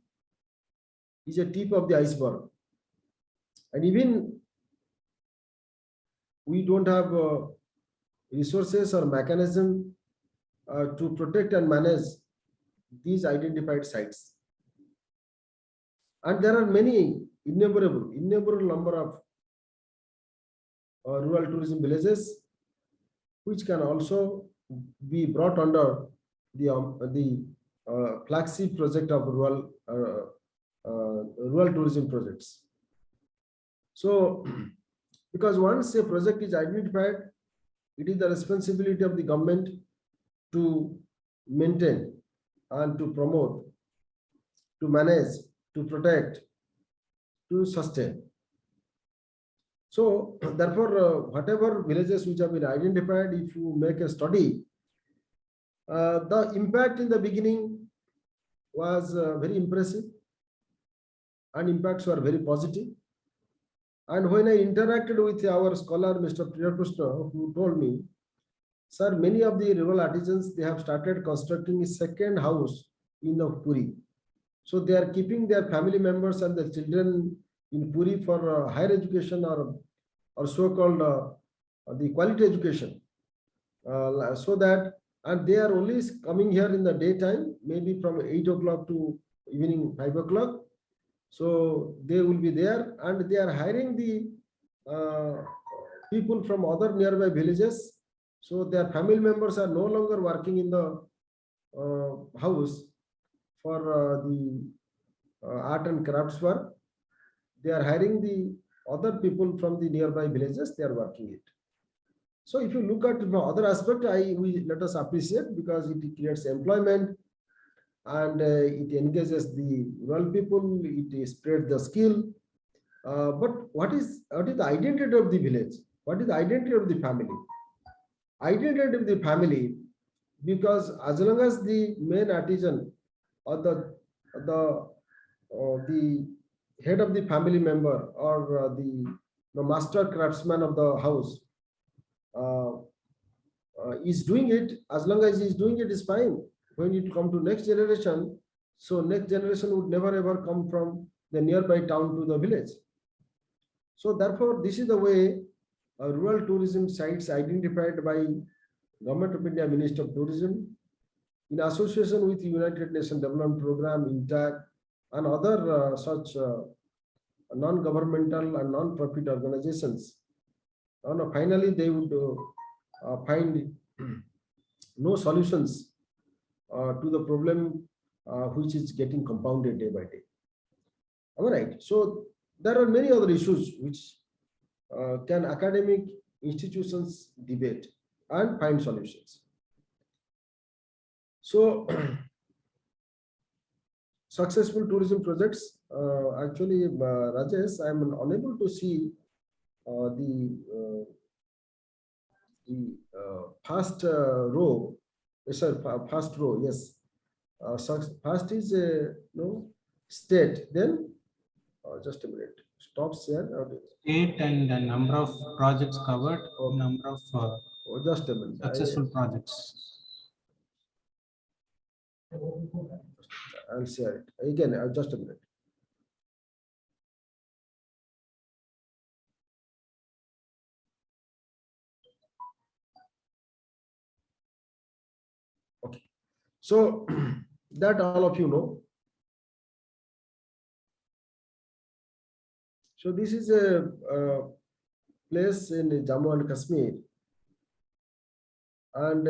is a tip of the iceberg, and even we don't have resources or mechanism to protect and manage these identified sites. And there are many innumerable number of rural tourism villages which can also be brought under the flagship project of rural tourism projects. So because once a project is identified, it is the responsibility of the government to maintain and to promote, to manage, to protect, to sustain. So therefore, whatever villages which have been identified, if you make a study, the impact in the beginning was very impressive, and impacts were very positive. And when I interacted with our scholar, Mr. Priyakrishna, who told me, sir, many of the rural artisans, they have started constructing a second house in the Puri. So they are keeping their family members and the children in Puri for higher education or so-called the quality education. So that, and they are only coming here in the daytime, maybe from 8 o'clock to evening 5 o'clock. So they will be there, and they are hiring the people from other nearby villages. So their family members are no longer working in the house for the art and crafts work. They are hiring the other people from the nearby villages. They are working it. So if you look at the other aspect, let us appreciate, because it creates employment, and it engages the rural people, it spreads the skill. But what is the identity of the village? What is the identity of the family? Identity of the family, because as long as the main artisan or the head of the family member, or the master craftsman of the house is doing it, as long as he is doing it is fine. When it come to next generation, so next generation would never ever come from the nearby town to the village. So therefore, this is the way rural tourism sites identified by Government of India, Ministry of Tourism, in association with United Nations Development Program, INTAC, and other such non-governmental and non-profit organizations. And finally, they would find no solutions to the problem which is getting compounded day by day. All right. So there are many other issues which can academic institutions debate and find solutions. So successful tourism projects. Actually, Rajesh, I am unable to see the first row. Sorry, first row. Yes, first is no state. Then just a minute. Stop share. State and the number of projects covered, number of Just a minute. successful projects. I'll share it again. Just a minute. So that all of you know. So this is a place in Jammu and Kashmir, and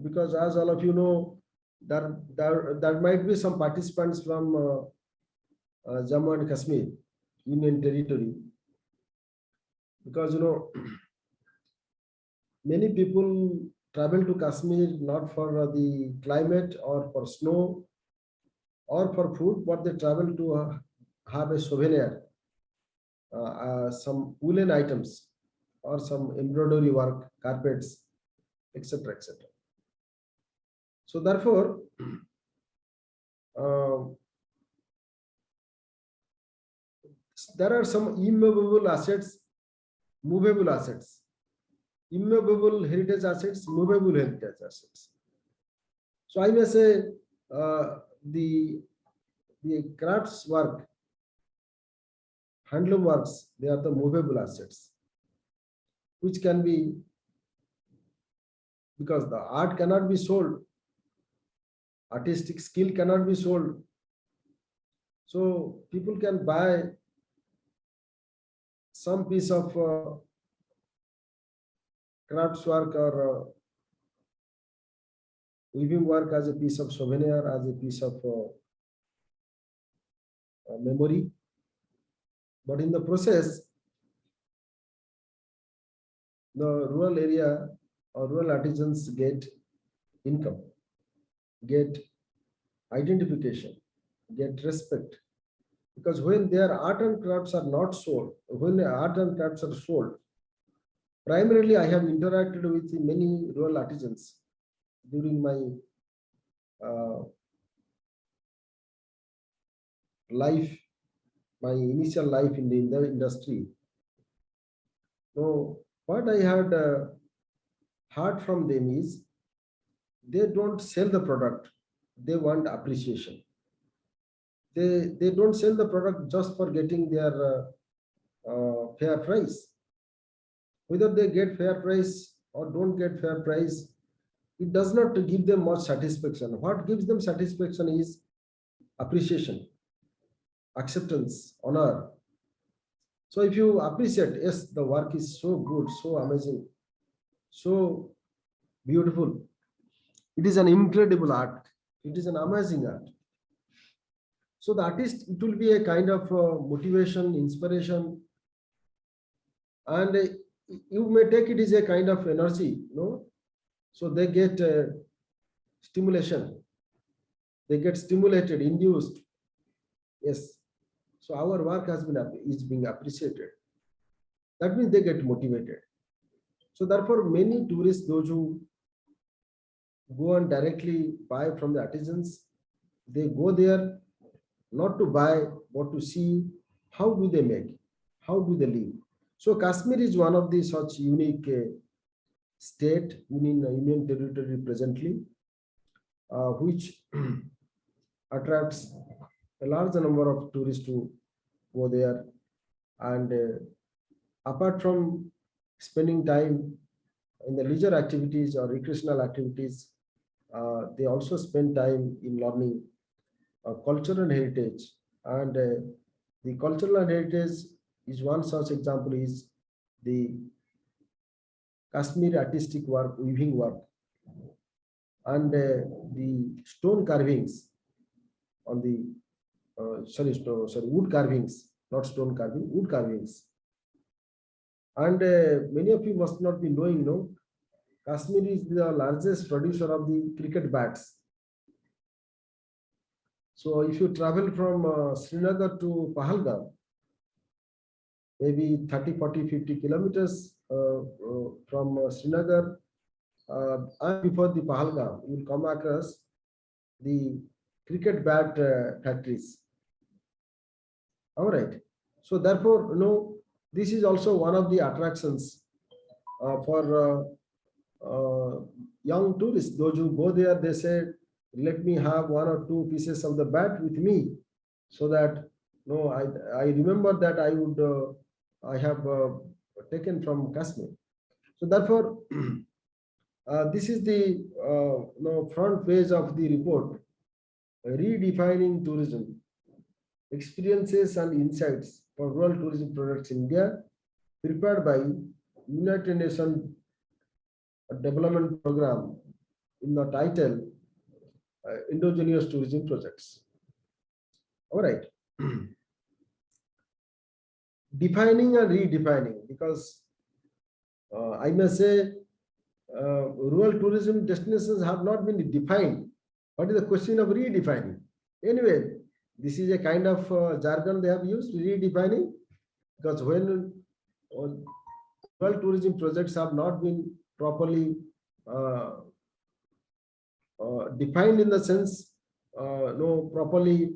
because as all of you know, there might be some participants from Jammu and Kashmir Union Territory, because you know many people travel to Kashmir not for the climate or for snow or for food, but they travel to have a souvenir, some woolen items or some embroidery work, carpets, etc., etc. So therefore, there are some immovable assets, movable assets, immovable heritage assets, movable heritage assets. So I may say the crafts work, handloom works, they are the movable assets, which can be, because the art cannot be sold, artistic skill cannot be sold. So people can buy some piece of crafts work or weaving work as a piece of souvenir, as a piece of memory. But in the process, the rural area or rural artisans get income, get identification, get respect. Because when their art and crafts are not sold, when the art and crafts are sold, primarily I have interacted with many rural artisans during my life, my initial life in the industry. So what I had heard from them is they don't sell the product, they want appreciation. They don't sell the product just for getting their fair price. Whether they get fair price or don't get fair price, it does not give them much satisfaction. What gives them satisfaction is appreciation, acceptance, honor. So if you appreciate, yes, the work is so good, so amazing, so beautiful. It is an incredible art. It is an amazing art. So the artist, it will be a kind of motivation, inspiration, and you may take it as a kind of energy, So they get stimulation. They get stimulated, induced. Yes. So our work is being appreciated. That means they get motivated. So therefore, many tourists, those who go and directly buy from the artisans, they go there not to buy, but to see how do they make, how do they live. So Kashmir is one of the such unique state, union territory presently, which attracts a large number of tourists to go there. And apart from spending time in the leisure activities or recreational activities, they also spend time in learning culture and heritage. And the cultural and heritage is one such example is the Kashmir artistic work, weaving work, and the stone carvings on the wood carvings, not stone carving, wood carvings. And many of you must not be knowing, Kashmir is the largest producer of the cricket bats. So if you travel from Srinagar to Pahalgam, maybe 30, 40, 50 kilometers from Srinagar, and before the Pahalgam, you will come across the cricket bat factories. All right. So therefore, this is also one of the attractions for young tourists. Those who go there, they say, let me have 1 or 2 pieces of the bat with me, so that I remember that I have taken from Kashmir. So therefore, This is the front page of the report, redefining tourism, experiences and insights for rural tourism products in India, prepared by United Nations Development Program in the title Indigenous Tourism Projects. All right. Defining and redefining, because I may say rural tourism destinations have not been defined. What is the question of redefining? Anyway, this is a kind of jargon they have used, redefining, because when rural tourism projects have not been properly defined, in the sense properly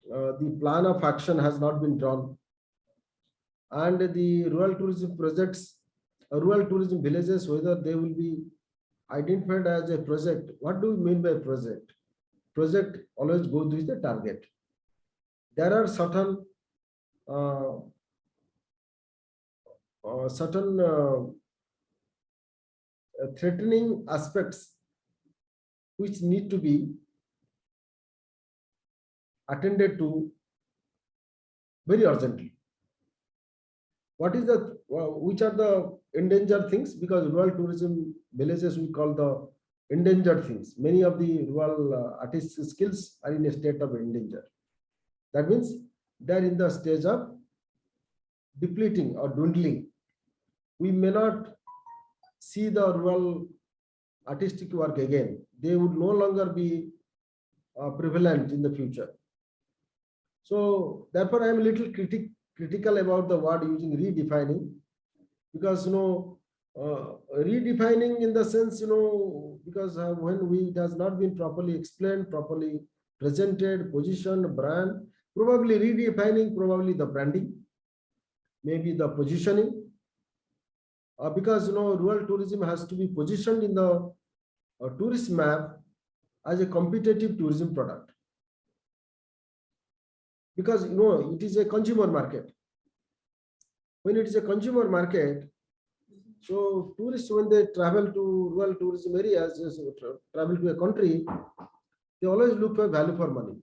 the plan of action has not been drawn, and the rural tourism projects, rural tourism villages, whether they will be identified as a project. What do we mean by project? Project always goes with the target. There are certain threatening aspects which need to be attended to very urgently. What is the which are the endangered things? Because rural tourism villages we call the endangered things. Many of the rural artist skills are in a state of endanger. That means they are in the stage of depleting or dwindling. We may not see the rural artistic work again. They would no longer be prevalent in the future. So therefore, I am a little critical about the word using redefining, because redefining in the sense, because when it has not been properly explained, properly presented, positioned, brand, probably redefining, probably the branding, maybe the positioning, because rural tourism has to be positioned in the tourist map as a competitive tourism product, because it is a consumer market. When it is a consumer market, so tourists, when they travel to rural tourism areas, travel to a country, they always look for value for money,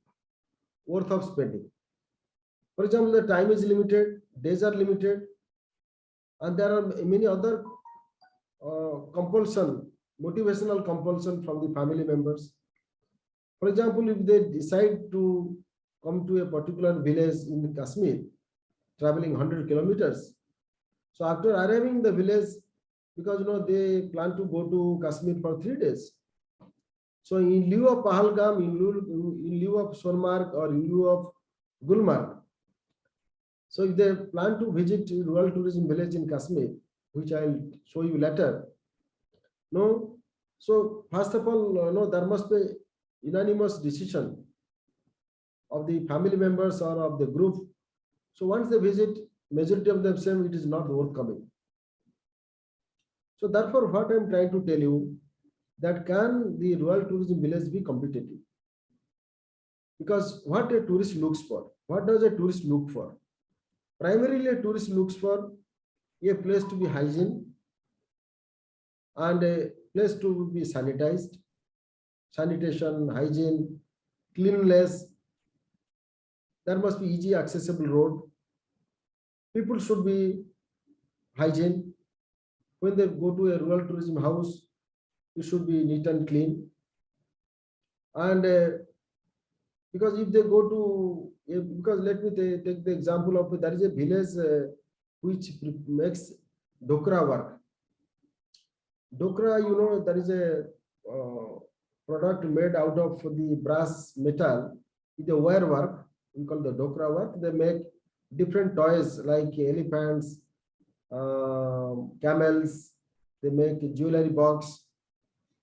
worth of spending. For example, the time is limited, days are limited, and there are many other compulsion, motivational compulsion from the family members. For example, if they decide to come to a particular village in Kashmir, traveling 100 kilometers. So after arriving in the village, because they plan to go to Kashmir for 3 days. So in lieu of Pahalgam, in lieu of Sonmarg, or in lieu of Gulmarg, so if they plan to visit rural tourism village in Kashmir, which I'll show you later, so first of all, there must be unanimous decision of the family members or of the group. So once they visit, majority of them say it is not worth coming. So therefore, what I am trying to tell you, that can the rural tourism village be competitive? Because what a tourist looks for, what does a tourist look for? Primarily, a tourist looks for a place to be hygiene and a place to be sanitized, sanitation, hygiene, cleanliness. There must be easy accessible road. People should be hygiene. When they go to a rural tourism house, it should be neat and clean. And because if they go to, because let me take the example of, there is a village which makes dokra work. Dokra, there is a product made out of the brass metal with a wire work. We call the dokra work. They make different toys like elephants, camels. They make jewelry box.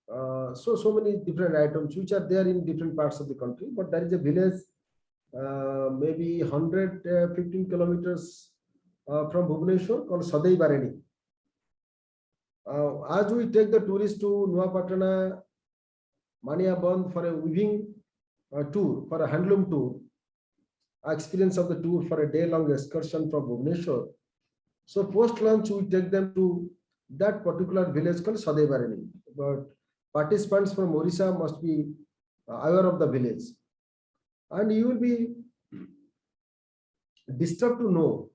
So many different items which are there in different parts of the country. But there is a village, maybe 115 kilometers from Bhubaneswar, called Sadai Barani. As we take the tourists to Nuapatana, Maniaband for a weaving tour, for a handloom tour, experience of the tour for a day-long excursion from Bhubaneswar. So post-lunch, we take them to that particular village called Sadebarani. But participants from Orissa must be aware of the village. And you will be disturbed to know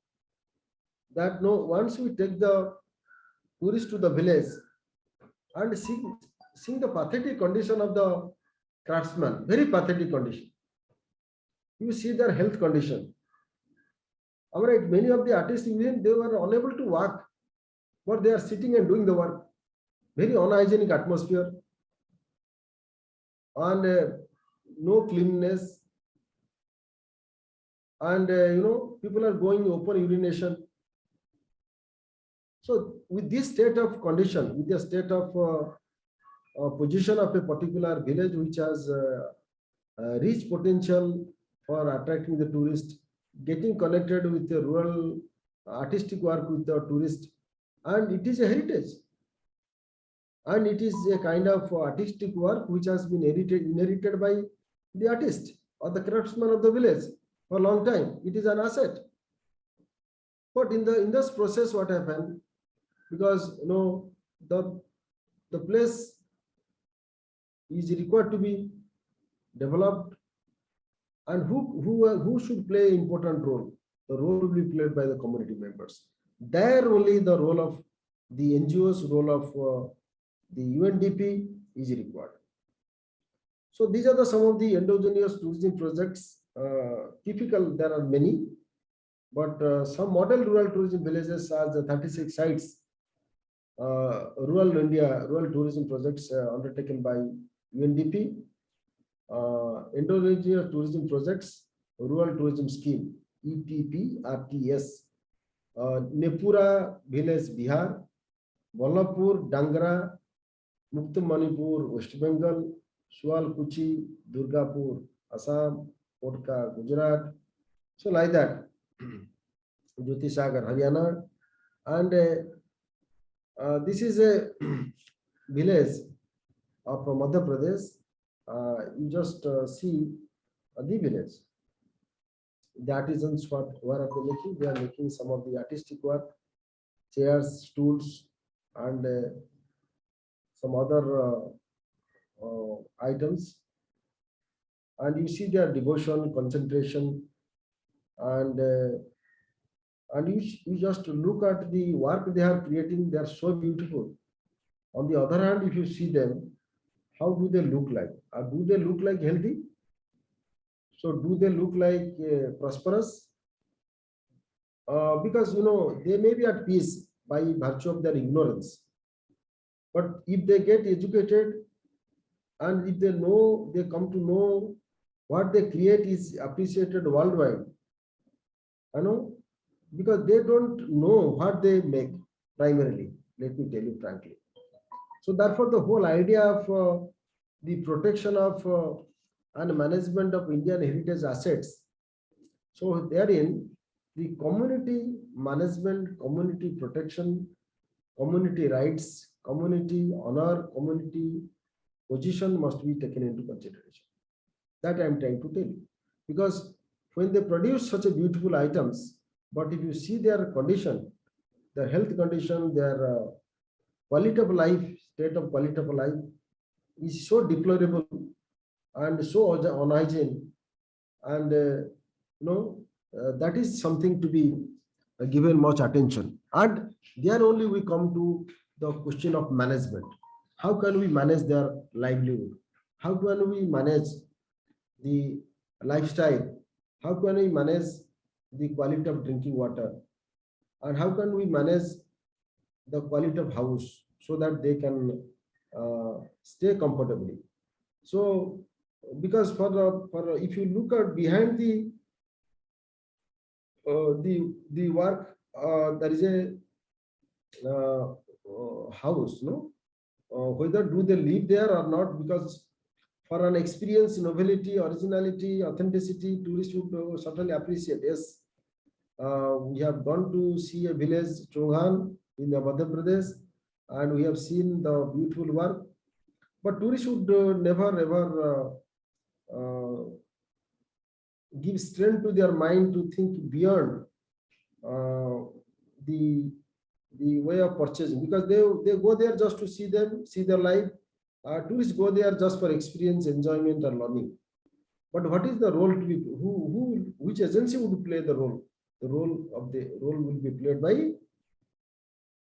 that once we take the tourists to the village and seeing the pathetic condition of the craftsmen, very pathetic condition. You see their health condition. All right, many of the artists, even they were unable to walk, but they are sitting and doing the work. Very unhygienic atmosphere, and no cleanliness, and people are going open urination. So with this state of condition, with the state of position of a particular village which has rich potential for attracting the tourist, getting connected with the rural artistic work with the tourist, and it is a heritage. And it is a kind of artistic work which has been inherited by the artist or the craftsman of the village for a long time. It is an asset. But in this process, what happened? Because the place is required to be developed, and who should play an important role? The role will be played by the community members. There only the role of the NGOs, role of the UNDP is required. So these are some of the endogenous tourism projects. Typical, there are many, but some model rural tourism villages are the 36 sites. Rural India, rural tourism projects undertaken by UNDP. Endogenous tourism projects, rural tourism scheme, ETP-RTS. Nepura village, Bihar. Ballapur, Dangra, Mukta Manipur, West Bengal. Sualkuchi, Durgapur, Assam. Kotka, Gujarat. So like that. Jyotisagar, Haryana. And this is a village of Madhya Pradesh. You just see the village. The artisans, what are they making? They are making some of the artistic work, chairs, stools, and some other items. And you see their devotion, concentration, and you just look at the work they are creating. They are so beautiful. On the other hand, if you see them, how do they look like? Do they look like healthy? So do they look like prosperous? Because they may be at peace by virtue of their ignorance. But if they get educated, and if they come to know what they create is appreciated worldwide. Because they don't know what they make primarily. Let me tell you frankly. So therefore, the whole idea of the protection of and management of Indian heritage assets. So therein, the community management, community protection, community rights, community honor, community position must be taken into consideration. That I am trying to tell you. Because when they produce such a beautiful items, but if you see their condition, their health condition, their quality of life, state of quality of life is so deplorable and so unhygienic, and that is something to be given much attention. And there only we come to the question of management. How can we manage their livelihood? How can we manage the lifestyle? How can we manage the quality of drinking water? And how can we manage the quality of house so that they can stay comfortably? So, because for if you look at behind the work, there is a house, whether do they live there or not, because for an experience, novelty, originality, authenticity, tourists would certainly appreciate. Yes, we have gone to see a village, Choghan, in the Madhya Pradesh, and we have seen the beautiful work. But tourists would never ever give strength to their mind to think beyond the the way of purchasing, because they go there just to see them, see their life. Tourists go there just for experience, enjoyment, and learning. But what is the role to be? Which agency would play the role? The role will be played by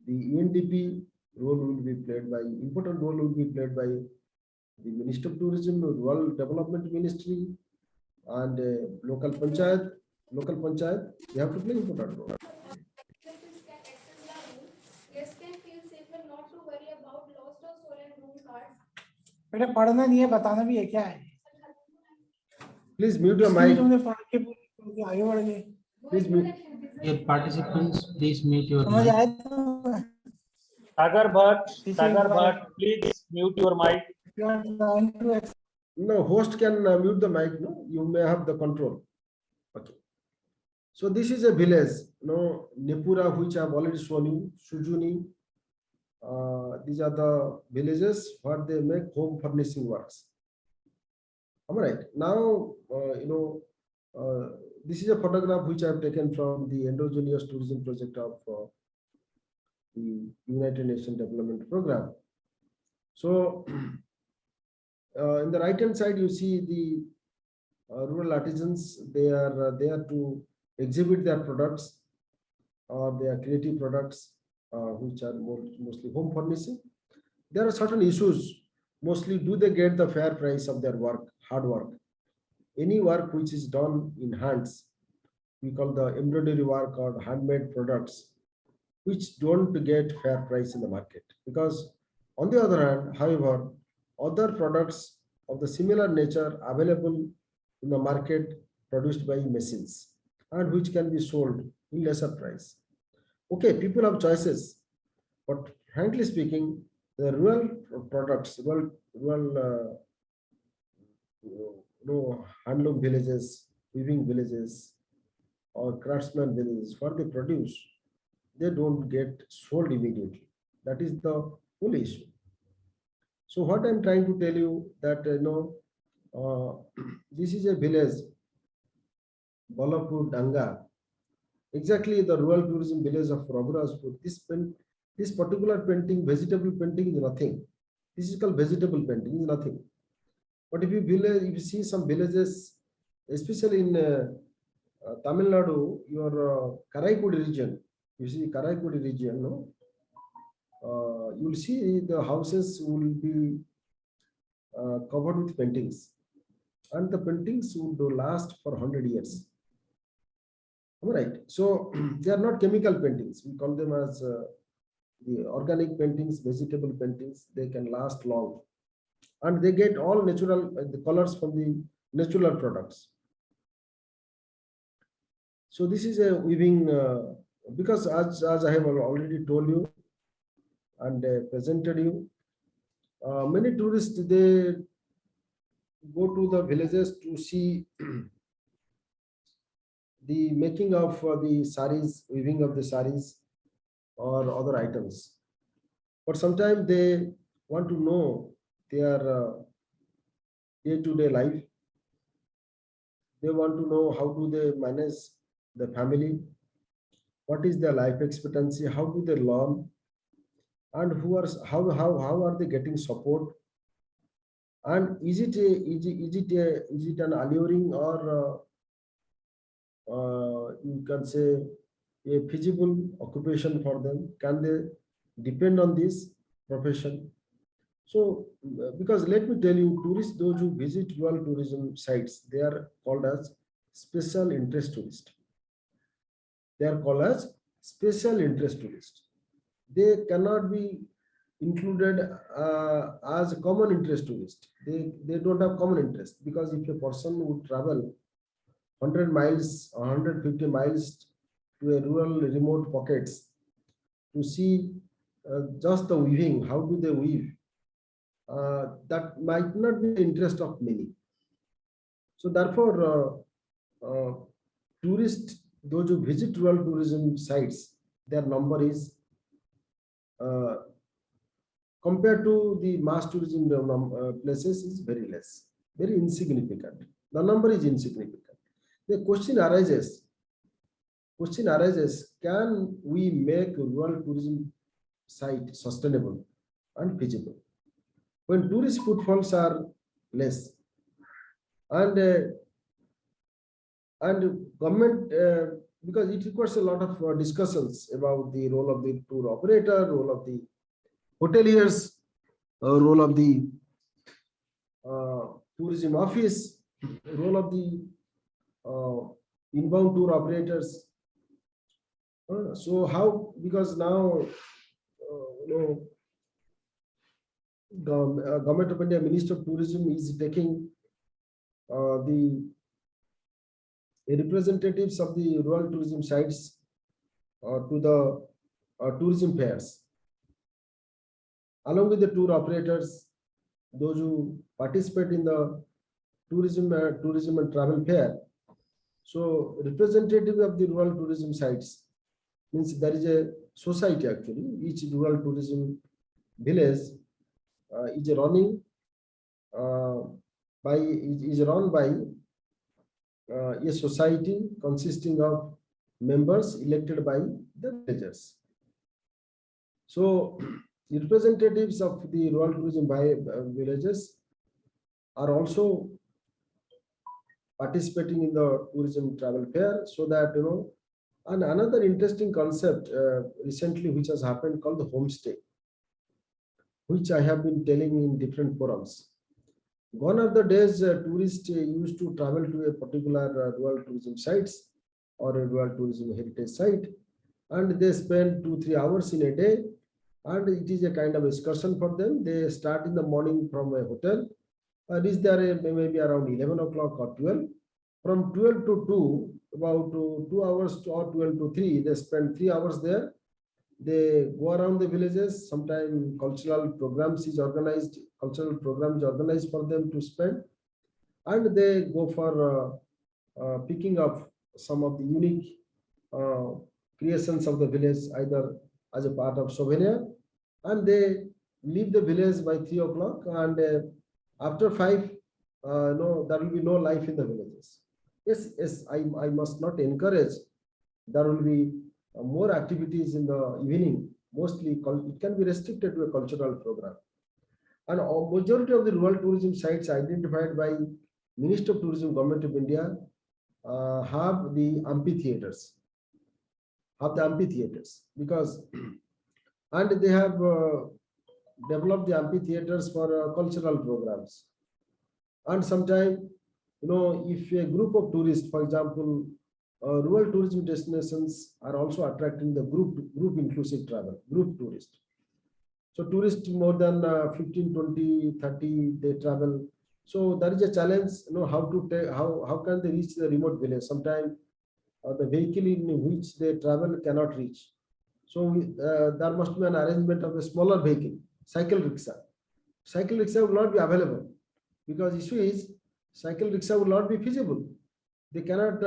the UNDP. Role will be played by important role will be played by the Minister of Tourism, Rural Development Ministry, and local panchayat. They have to play important role. Guests can feel safer not to worry about lost or stolen room cards. बेटा पढ़ना नहीं है, बताना भी है क्या है? Please mute your इसलिए mic. तुमने पढ़ के आगे बढ़ गए। Please mute. Dear participants, please mute your समझ mic. आया तुम्हें? Sagar Bhatt, please mute your mic. You are trying to No, host can mute the mic. No, you may have the control. Okay. So this is a village. No, Nepura, which I have already shown you, Sujuni. These are the villages where they make home furnishing works. Am I right? Now, this is a photograph which I have taken from the endogenous tourism project of the United Nations Development Program. So, in the right hand side, you see the rural artisans. They are there to exhibit their products or their creative products, which are mostly home furnishing. There are certain issues. Mostly, do they get the fair price of their work, hard work? Any work which is done in hands, we call the embroidery work or handmade products, which don't get fair price in the market. Because on the other hand, however, other products of the similar nature available in the market produced by machines and which can be sold in lesser price. Okay, people have choices, but frankly speaking, the rural products, handloom villages, weaving villages, or craftsman villages, what they produce, they don't get sold immediately. That is the whole issue. So what I'm trying to tell you that this is a village, Balapur Danga, exactly the rural tourism village of Raghurazpur. This particular painting, vegetable painting, is nothing. This is called vegetable painting, is nothing. But if you see some villages, especially in Tamil Nadu, your Karaikudi region, you see Karaikudi region, no? You'll see the houses will be covered with paintings, and the paintings would last for 100 years. All right. So they are not chemical paintings. We call them as the organic paintings, vegetable paintings. They can last long, and they get all natural the colors from the natural products. So this is a weaving because as I have already told you and presented you, many tourists, they go to the villages to see the making of the saris, weaving of the saris or other items. But sometimes they want to know their day-to-day life. They want to know how do they manage the family, what is their life expectancy, how do they learn, and how are they getting support, and is it an alluring or you can say a feasible occupation for them? Can they depend on this profession? So because let me tell you, tourists, those who visit rural tourism sites, they are called as special interest tourists. They are called as special interest tourists. They cannot be included as a common interest tourist. They don't have common interest, because if a person would travel 100 miles, 150 miles to a rural remote pockets to see just the weaving, how do they weave, that might not be the interest of many. So therefore, tourists, those who visit rural tourism sites, their number is compared to the mass tourism places is very less, very insignificant. The number is insignificant. The question arises, question arises, can we make rural tourism site sustainable and feasible when tourist footfalls are less? And government, because it requires a lot of discussions about the role of the tour operator, role of the hoteliers, role of the tourism office, role of the inbound tour operators. So how, because now, Government of India, Minister of Tourism is taking the representatives of the rural tourism sites to the tourism fairs, along with the tour operators, those who participate in the tourism and travel fair. So representative of the rural tourism sites means there is a society actually. Each rural tourism village is run by a society consisting of members elected by the villagers. So representatives of the rural tourism villages are also participating in the tourism travel fair, so that and another interesting concept recently which has happened called the homestay, which I have been telling in different forums. Gone are the days tourists used to travel to a particular rural tourism sites or a rural tourism heritage site, and they spend 2-3 hours in a day, and it is a kind of excursion for them. They start in the morning from a hotel, reach there maybe around 11 o'clock or 12. From 12 to 2, about 2 hours or 12 to 3, they spend 3 hours there. They go around the villages. Sometimes cultural programs is organized for them to spend, and they go for picking up some of the unique creations of the village, either as a part of souvenir, and they leave the village by 3 o'clock, and after 5, no, there will be no life in the villages. Yes, I must not encourage. There will be more activities in the evening. Mostly, it can be restricted to a cultural program. And a majority of the rural tourism sites identified by Minister of Tourism, Government of India, have the amphitheaters. Because, and they have developed the amphitheaters for cultural programs. And sometimes, if a group of tourists, for example, rural tourism destinations are also attracting the group inclusive travel, group tourists. So tourists more than 15, 20, 30, they travel. So there is a challenge, how can they reach the remote village? Sometimes the vehicle in which they travel cannot reach. So there must be an arrangement of a smaller vehicle, cycle rickshaw. Cycle rickshaw will not be available, because issue is cycle rickshaw will not be feasible. They cannot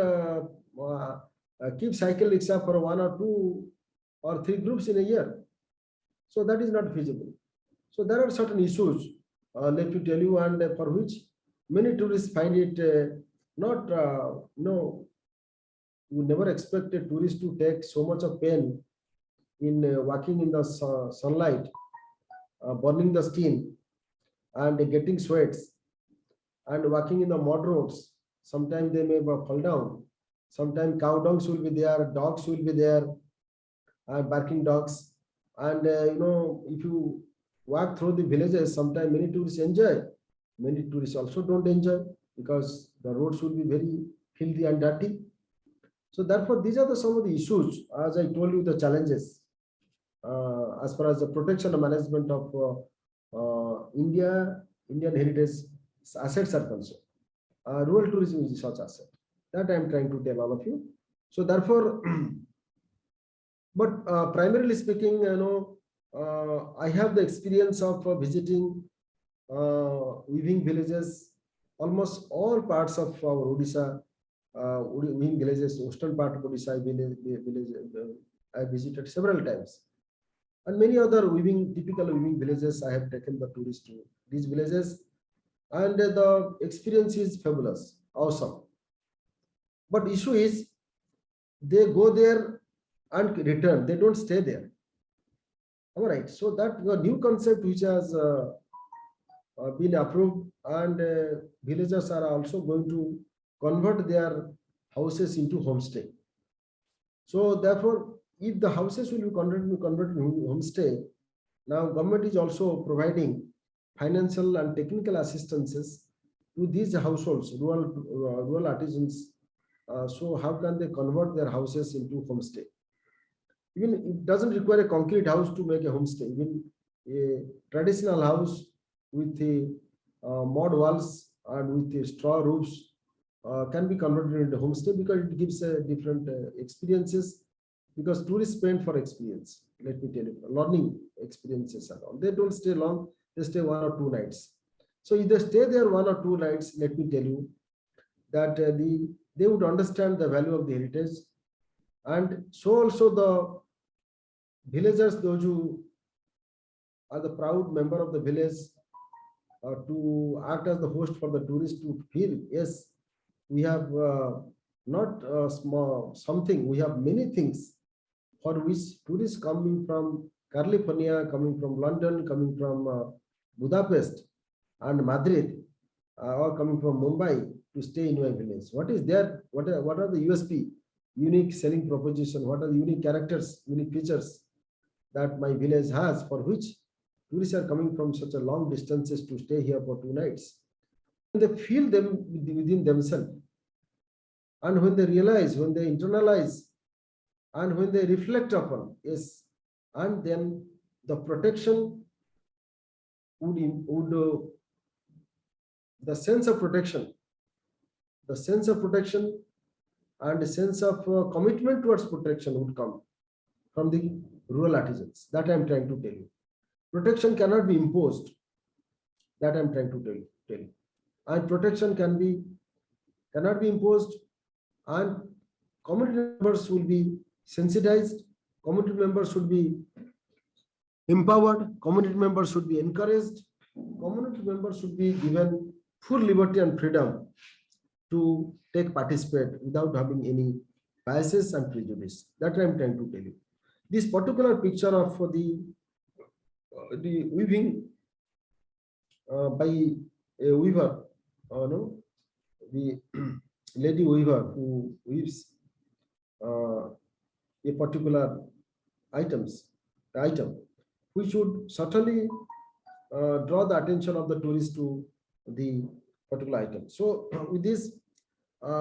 keep cycle rickshaw for 1 or 2 or 3 groups in a year. So that is not feasible. So there are certain issues, let me tell you, and for which many tourists find it not, you never expect a tourist to take so much of pain in walking in the sunlight, burning the skin and getting sweats, and walking in the mud roads. Sometimes they may fall down. Sometimes cow dogs will be there, dogs will be there, barking dogs. And if you walk through the villages, sometimes many tourists enjoy. Many tourists also don't enjoy, because the roads will be very filthy and dirty. So therefore, these are some of the issues, as I told you, the challenges as far as the protection and management of Indian heritage assets are concerned. Rural tourism is such asset that I am trying to tell all of you. So therefore, but primarily speaking, I have the experience of visiting weaving villages, almost all parts of our Odisha, weaving villages, western part of Odisha, I visited several times. And many other typical weaving villages, I have taken the tourists to these villages, and the experience is fabulous, awesome. But issue is, they go there and return. They don't stay there. All right. So that the new concept which has been approved, and villagers are also going to convert their houses into homestay. So therefore, if the houses will be converted into homestay, now government is also providing financial and technical assistances to these households, rural artisans. So how can they convert their houses into homestay? Even it doesn't require a concrete house to make a homestay. Even a traditional house with the mud walls and with the straw roofs can be converted into homestay, because it gives different experiences, because tourists spend for experience. Let me tell you, learning experiences and all. They don't stay long, they stay 1 or 2 nights. So if they stay there 1 or 2 nights, let me tell you that they would understand the value of the heritage. And so also the villagers, those who are the proud member of the village, to act as the host for the tourists, to feel, yes, we have not small something, we have many things for which tourists coming from California, coming from London, coming from Budapest and Madrid, or coming from Mumbai to stay in my village. What is there? What are the USP, unique selling proposition? What are the unique characters, unique features that my village has, for which tourists are coming from such a long distances to stay here for 2 nights? When they feel them within themselves, and when they realize, when they internalize, and when they reflect upon, yes, and then the protection would the sense of protection and the sense of commitment towards protection would come from the rural artisans. That I am trying to tell you. Protection cannot be imposed. That I am trying to tell you. And protection cannot be imposed, and community members will be sensitized. Community members should be empowered. Community members should be encouraged. Community members should be given full liberty and freedom to participate without having any biases and prejudice. That I am trying to tell you. This particular picture of the weaving by a weaver, no, the lady weaver who weaves a particular item, which should certainly draw the attention of the tourist to the particular item. So with this,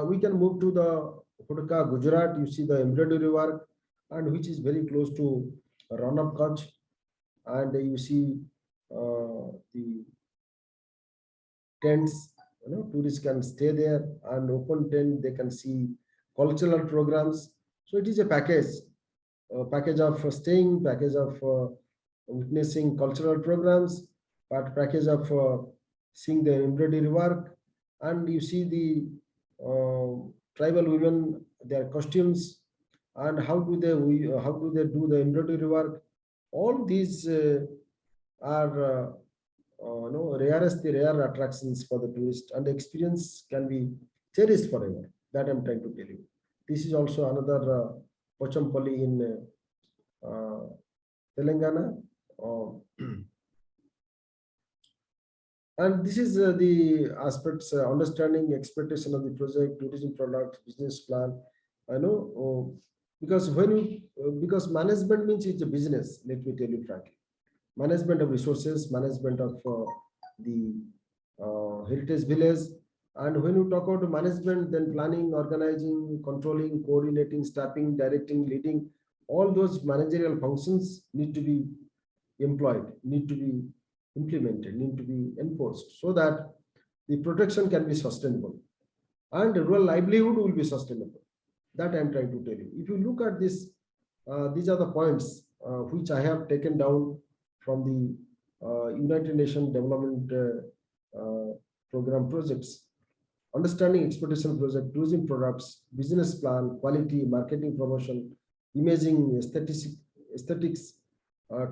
we can move to the Hotka, Gujarat. You see the embroidery work, and which is very close to Ran of Kutch, and you see the tents. Tourists can stay there, and open tent, they can see cultural programs. So it is a package of staying, package of witnessing cultural programs, but package of seeing the embroidery work, and you see the tribal women, their costumes, and how do they do the embroidery work. All these are rare attractions for the tourist, and the experience can be cherished forever. That I'm trying to tell you. This is also another Pochampalli in Telangana. And this is the aspects, understanding expectation of the project, tourism product, business plan. I know, because because management means it's a business. Let me tell you frankly, management of resources, management of the heritage village. And when you talk about management, then planning, organizing, controlling, coordinating, staffing, directing, leading, all those managerial functions need to be employed, need to be implemented, need to be enforced, so that the protection can be sustainable and rural livelihood will be sustainable. That I am trying to tell you. If you look at this, these are the points which I have taken down from the United Nations Development Program projects. Understanding exploitation project, tourism products, business plan, quality, marketing, promotion, imaging, aesthetics,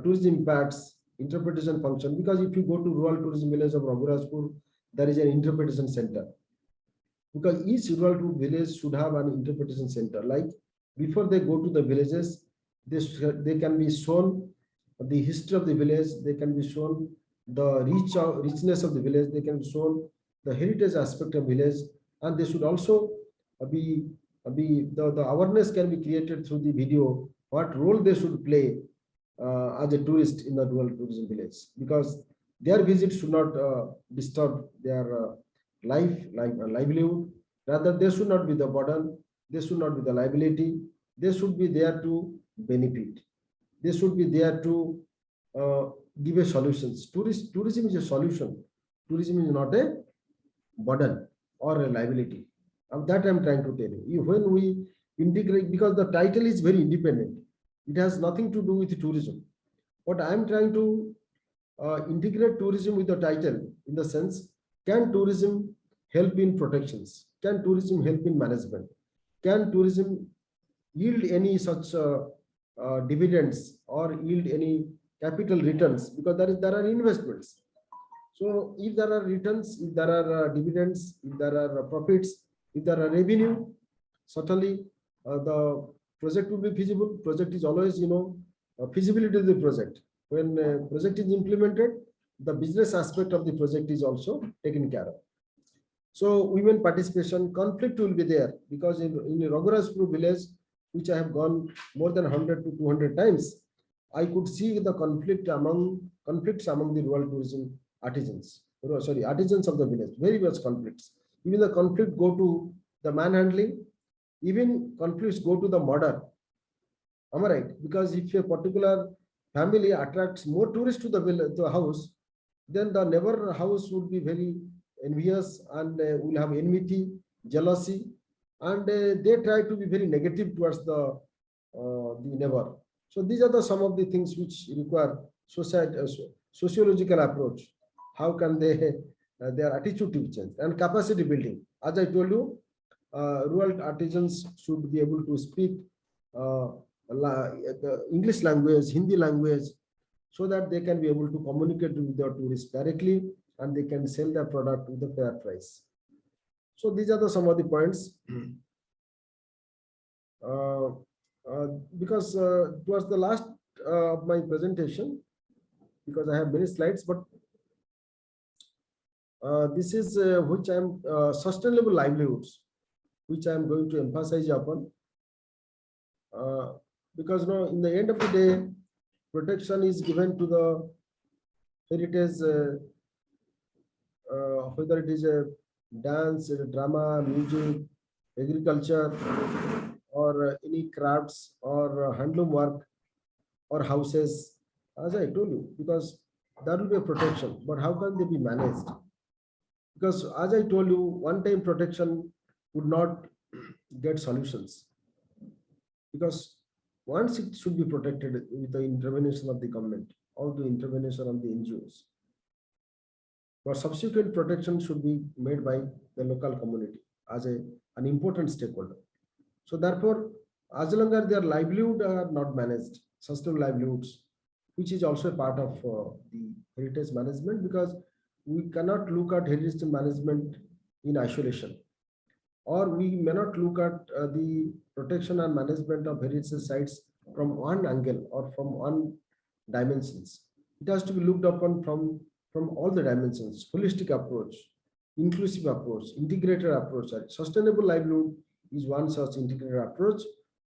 tourism impacts, interpretation function. Because if you go to rural tourism village of Raghurajpur, there is an interpretation center. Because each rural village should have an interpretation center. Like before they go to the villages, they can be shown the history of the village, they can be shown the richness of the village, they can be shown the heritage aspect of village, and they should also the awareness can be created through the video, what role they should play as a tourist in the rural tourism village, because their visit should not disturb their livelihood. Rather, they should not be the burden, they should not be the liability, they should be there to benefit. They should be there to give a solutions. Tourism is a solution. Tourism is not a burden or a liability. Of that I'm trying to tell you. When we integrate, because the title is very independent, it has nothing to do with tourism. What I'm trying to integrate tourism with the title, in the sense, can tourism help in protections? Can tourism help in management? Can tourism yield any such dividends or yield any capital returns? Because there are investments. So if there are returns, if there are dividends, if there are profits, if there are revenue, certainly the project will be feasible. Project is always, feasibility of the project. When a project is implemented, the business aspect of the project is also taken care of. So women participation, conflict will be there, because in Raghurajpur village, which I have gone more than 100 to 200 times, I could see the conflicts among the rural tourism artisans. Artisans of the village, very much conflicts. Even the conflict go to the manhandling, even conflicts go to the murder. Am I right? Because if a particular family attracts more tourists to the village, to a house, then the neighbor house would be very envious and will have enmity, jealousy, and they try to be very negative towards the neighbor. So these are some of the things which require sociological approach. How can they their attitude to change, and capacity building? As I told you, rural artisans should be able to speak the English language, Hindi language, so that they can be able to communicate with their tourists directly, and they can sell their product with a fair price. So these are some of the points. Because towards the last of my presentation, because I have many slides, but this is which I am sustainable livelihoods, which I am going to emphasize upon. Because in the end of the day, protection is given to the heritage, whether it is a dance, a drama, music, agriculture, or any crafts, or handloom work, or houses, as I told you, because that will be a protection. But how can they be managed? Because as I told you, one-time protection would not get solutions, because once it should be protected with the intervention of the government or the intervention of the NGOs. But subsequent protection should be made by the local community as an important stakeholder. So therefore, as long as their livelihood are not managed, sustainable livelihoods, which is also a part of the heritage management, because we cannot look at heritage management in isolation, or we may not look at the protection and management of heritage sites from one angle or from one dimensions. It has to be looked upon from all the dimensions: holistic approach, inclusive approach, integrated approach. Sustainable livelihood is one such integrated approach,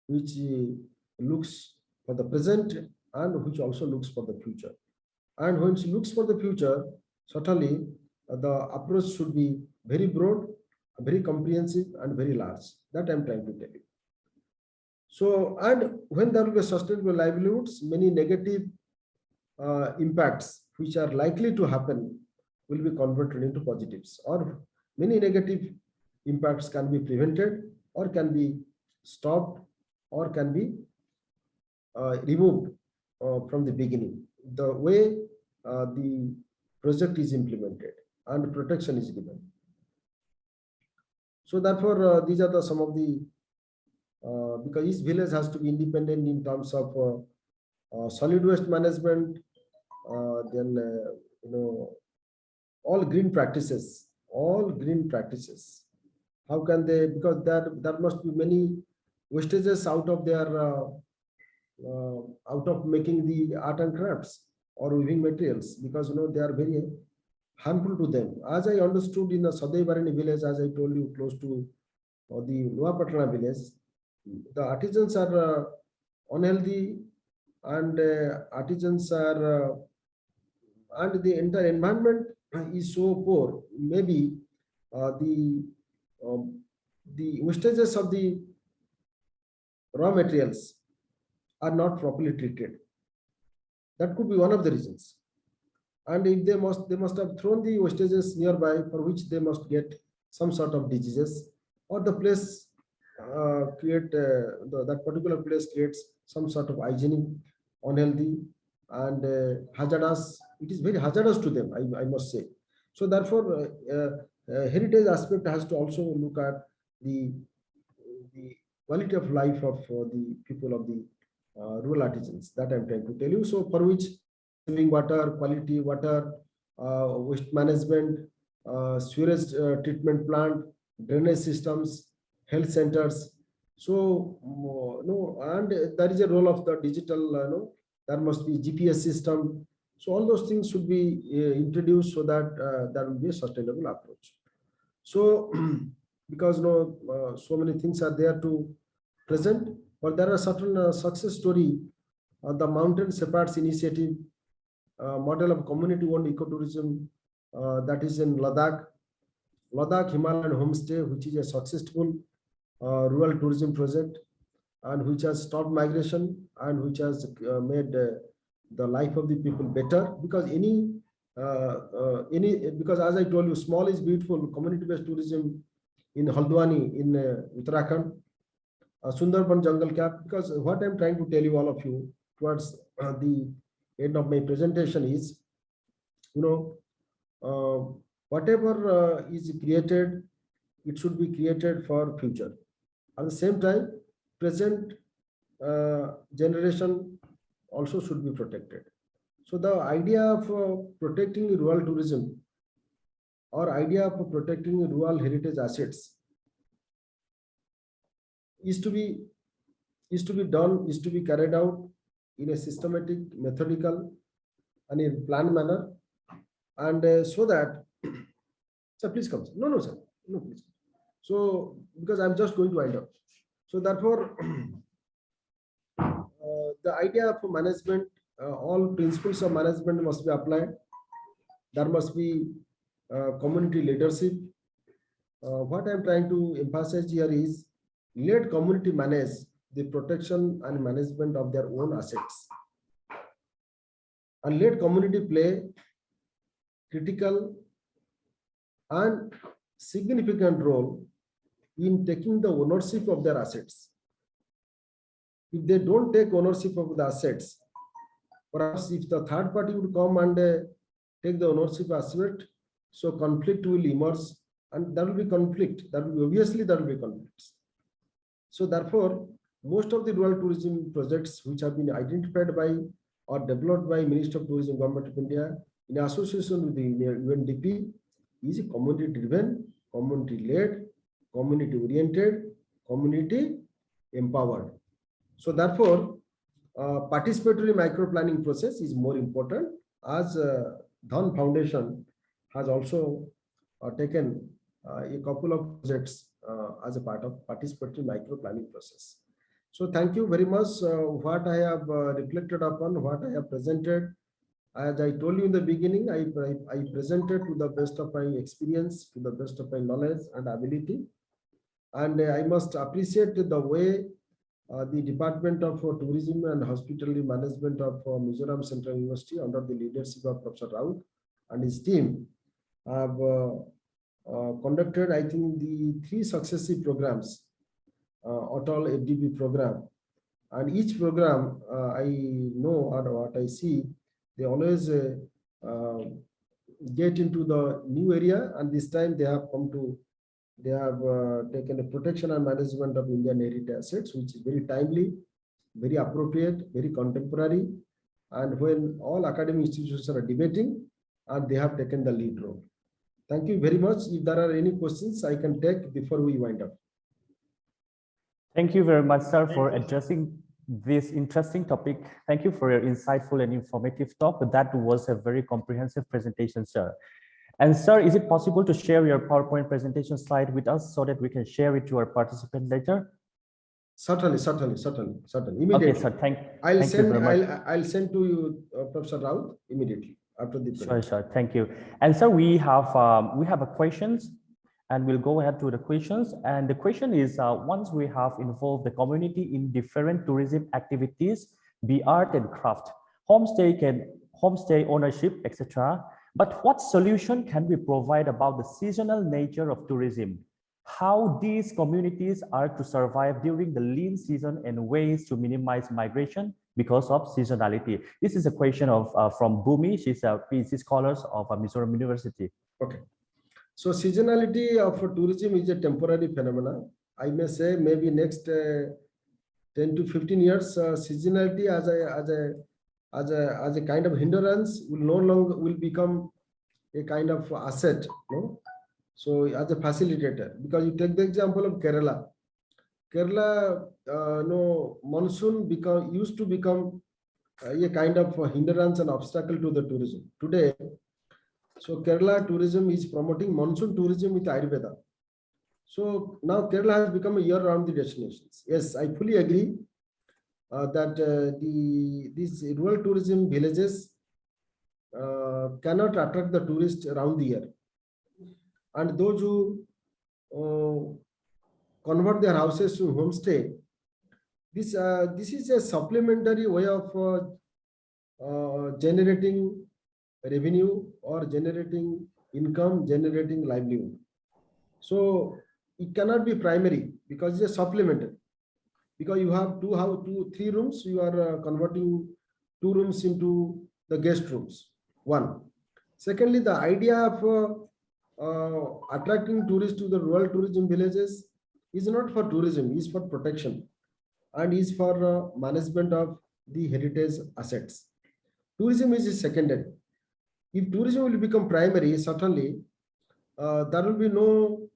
which looks for the present and which also looks for the future. And when it looks for the future, certainly the approach should be very broad, very comprehensive, and very large. That I'm trying to tell you. So, and when there will be sustainable livelihoods, many negative impacts which are likely to happen will be converted into positives, or many negative impacts can be prevented, or can be stopped, or can be removed from the beginning, the way the project is implemented and protection is given. So therefore, these are some of the, because each village has to be independent in terms of solid waste management, then all green practices. How can they? Because there must be many wastages out of their out of making the art and crafts or weaving materials, because they are very harmful to them. As I understood in the Sadai Barani village, as I told you, close to the Nuapatna village, the artisans are unhealthy, and artisans are and the entire environment is so poor. Maybe the wastages of the raw materials are not properly treated. That could be one of the reasons. And if they must have thrown the wastages nearby, for which they must get some sort of diseases, or the place that particular place creates some sort of hygienic, unhealthy, and hazardous. It is very hazardous to them, I must say. So therefore, heritage aspect has to also look at the quality of life of the people of the rural artisans. That I'm trying to tell you. So for which saving water, quality water, waste management, sewage treatment plant, drainage systems, health centers. So and there is a role of the digital. There must be GPS system. So all those things should be introduced so that there will be a sustainable approach. So because so many things are there to present, but there are certain success story. The Mountain Shepherds Initiative model of community-owned ecotourism that is in Ladakh Himalayan Homestay, which is a successful rural tourism project, and which has stopped migration, and which has made the life of the people better. Because because as I told you, small is beautiful. Community-based tourism in Haldwani in Uttarakhand, Sundarban Jungle Cap. Because what I'm trying to tell you, all of you, towards the end of my presentation is, whatever is created, it should be created for future. At the same time, present generation also should be protected. So the idea of protecting rural tourism, or idea of protecting rural heritage assets, is to be carried out in a systematic, methodical, and in planned manner, and so that. Sir, please come. No, sir. No, please. So because I'm just going to wind up. So therefore, the idea of management, all principles of management must be applied. There must be community leadership. What I'm trying to emphasize here is, let community manage the protection and management of their own assets, and let community play critical and significant role in taking the ownership of their assets. If they don't take ownership of the assets, perhaps if the third party would come and take the ownership aspect, so conflict will emerge, and there will be conflict. Obviously there will be conflicts. So therefore, most of the rural tourism projects which have been identified by or developed by Ministry of Tourism, Government of India, in association with the UNDP, is community-driven, community-led, community-oriented, community-empowered. So therefore, participatory micro-planning process is more important, as Dhan Foundation has also taken a couple of projects as a part of participatory micro-planning process. So thank you very much. What I have reflected upon, what I have presented, as I told you in the beginning, I presented to the best of my experience, to the best of my knowledge and ability. And I must appreciate the way the Department of Tourism and Hospitality Management of Mizoram Central University, under the leadership of Professor Raut and his team, have conducted, I think, the 3 successive programs, Atal FDP program. And each program, I know, or what I see, they always get into the new area, and this time they have taken a protection and management of Indian heritage assets, which is very timely, very appropriate, very contemporary, and when all academic institutions are debating, and they have taken the lead role. Thank you very much. If there are any questions, I can take before we wind up. Thank you very much, sir, for addressing this interesting topic. Thank you for your insightful and informative talk. That was a very comprehensive presentation, sir. And sir, is it possible to share your PowerPoint presentation slide with us so that we can share it to our participants later? Certainly. Immediately. Okay, sir. Thank I'll you send. very much. I'll send to you, Professor Raut, immediately after the. Sure. Thank you. And sir, we have a questions, and we'll go ahead to the questions. And the question is, once we have involved the community in different tourism activities, be art and craft, homestay ownership, etc. But what solution can we provide about the seasonal nature of tourism? How these communities are to survive during the lean season and ways to minimize migration because of seasonality? This is a question of from Bhumi. She's a PhD scholar of Mizoram University. Okay. So seasonality of tourism is a temporary phenomenon. I may say maybe next 10 to 15 years, seasonality as a kind of hindrance will become a kind of asset. No? So as a facilitator, because you take the example of Kerala. Kerala, monsoon used to become a kind of hindrance and obstacle to the tourism. Today, so Kerala tourism is promoting monsoon tourism with Ayurveda. So now Kerala has become a year-round the destinations. Yes, I fully agree that these rural tourism villages cannot attract the tourists around the year. And those who convert their houses to homestay, this is a supplementary way of generating revenue or generating income, generating livelihood. So it cannot be primary because it's a supplementary. Because you have three rooms, you are converting 2 rooms into the guest rooms. 1. Secondly, the idea of attracting tourists to the rural tourism villages is not for tourism, is for protection and is for management of the heritage assets. Tourism is secondary. If tourism will become primary, certainly there will be no,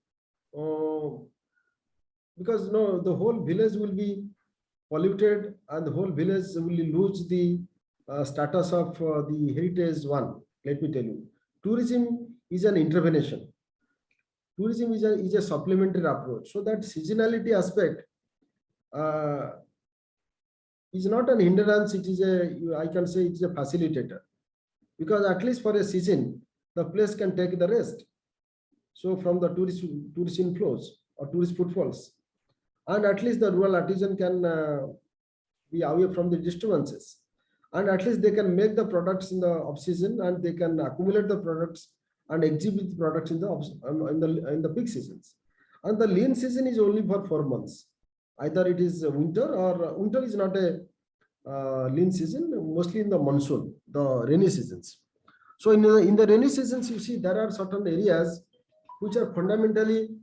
because the whole village will be polluted and the whole village will lose the status of the heritage one. Let me tell you, tourism is an intervention. Tourism is a supplementary approach. So that seasonality aspect is not an hindrance. It is I can say it's a facilitator, because at least for a season, the place can take the rest. So from the tourist inflows or tourist footfalls, and at least the rural artisan can be away from the disturbances, and at least they can make the products in the off season, and they can accumulate the products and exhibit the products in the peak seasons. And the lean season is only for 4 months. Either it is winter, or winter is not a lean season, mostly in the monsoon, the rainy seasons. So in the rainy seasons, you see there are certain areas which are fundamentally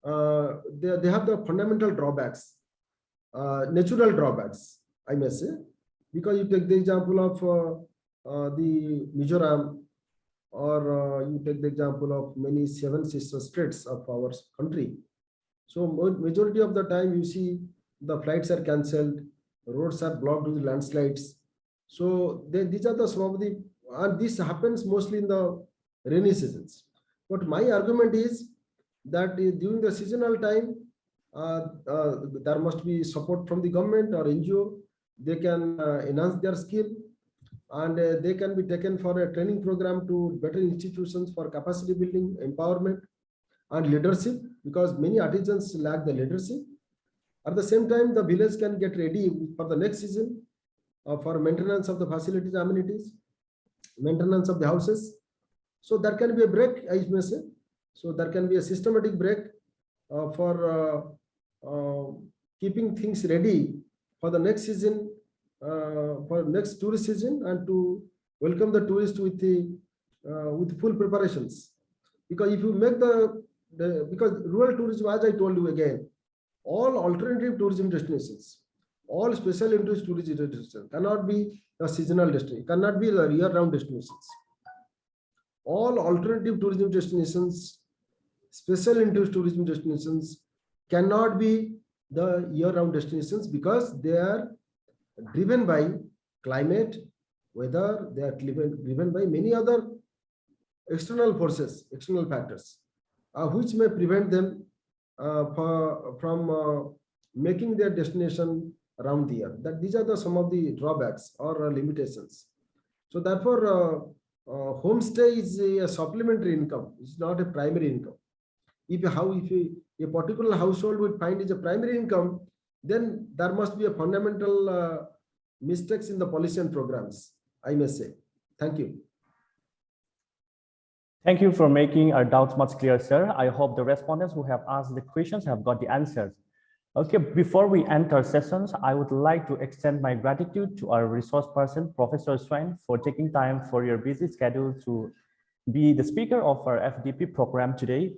they have the fundamental drawbacks, natural drawbacks, I may say, because you take the example of the Mizoram, or you take the example of many 7 sister states of our country. So majority of the time you see the flights are cancelled, roads are blocked with landslides. So these are some of the, and this happens mostly in the rainy seasons. But my argument is that during the seasonal time, there must be support from the government or NGO. They can enhance their skill, and they can be taken for a training program to better institutions for capacity building, empowerment, and leadership, because many artisans lack the leadership. At the same time, the village can get ready for the next season for maintenance of the facilities, amenities, maintenance of the houses. So there can be a break, I may say. So there can be a systematic break for keeping things ready for the next season, for next tourist season, and to welcome the tourists with full preparations. Because if you make because rural tourism, as I told you again, all alternative tourism destinations, all special interest tourism destinations cannot be a seasonal destination, cannot be the year-round destinations. All alternative tourism destinations, special interest tourism destinations cannot be the year-round destinations because they are driven by climate, weather, they are driven by many other external forces, external factors, which may prevent them from making their destination around the year. That these are some of the drawbacks or limitations. So therefore, homestay is a supplementary income. It's not a primary income. If a particular household would find is a primary income, then there must be a fundamental mistakes in the policy and programs, I may say. Thank you. Thank you for making our doubts much clearer, sir. I hope the respondents who have asked the questions have got the answers. Okay, before we end our sessions, I would like to extend my gratitude to our resource person, Professor Swain, for taking time for your busy schedule to be the speaker of our FDP program today.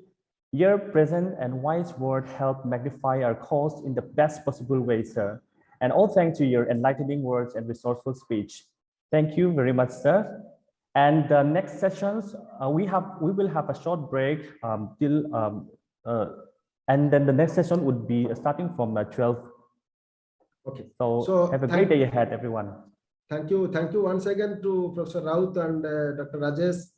Your present and wise word help magnify our cause in the best possible way, sir. And all thanks to your enlightening words and resourceful speech. Thank you very much, sir. And the next sessions, we will have a short break and then the next session would be starting from 12. Okay. So have a great day ahead, everyone. Thank you once again to Professor Raut and Dr. Rajesh,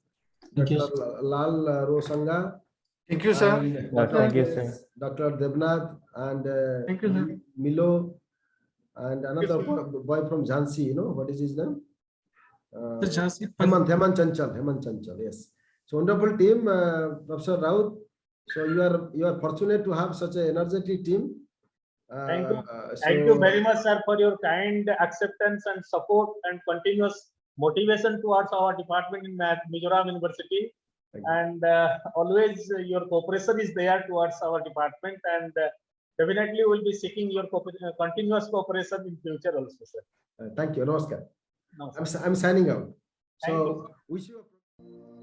Thank you, Dr. Lal Rosanga. Thank you, sir. and Thank you, sir. Dr. Debnath and Thank you, sir. Milo and another boy from Jhansi, what is his name? Hemant Chanchal, yes. So wonderful team, Professor Raut. So you are fortunate to have such an energetic team. Thank you. Thank you very much, sir, for your kind acceptance and support and continuous motivation towards our department in Mizoram University. And always your cooperation is there towards our department, and definitely we'll be seeking your continuous cooperation in future also, sir. Thank you. Namaskar. No, I'm signing out. Thank you, So wish you a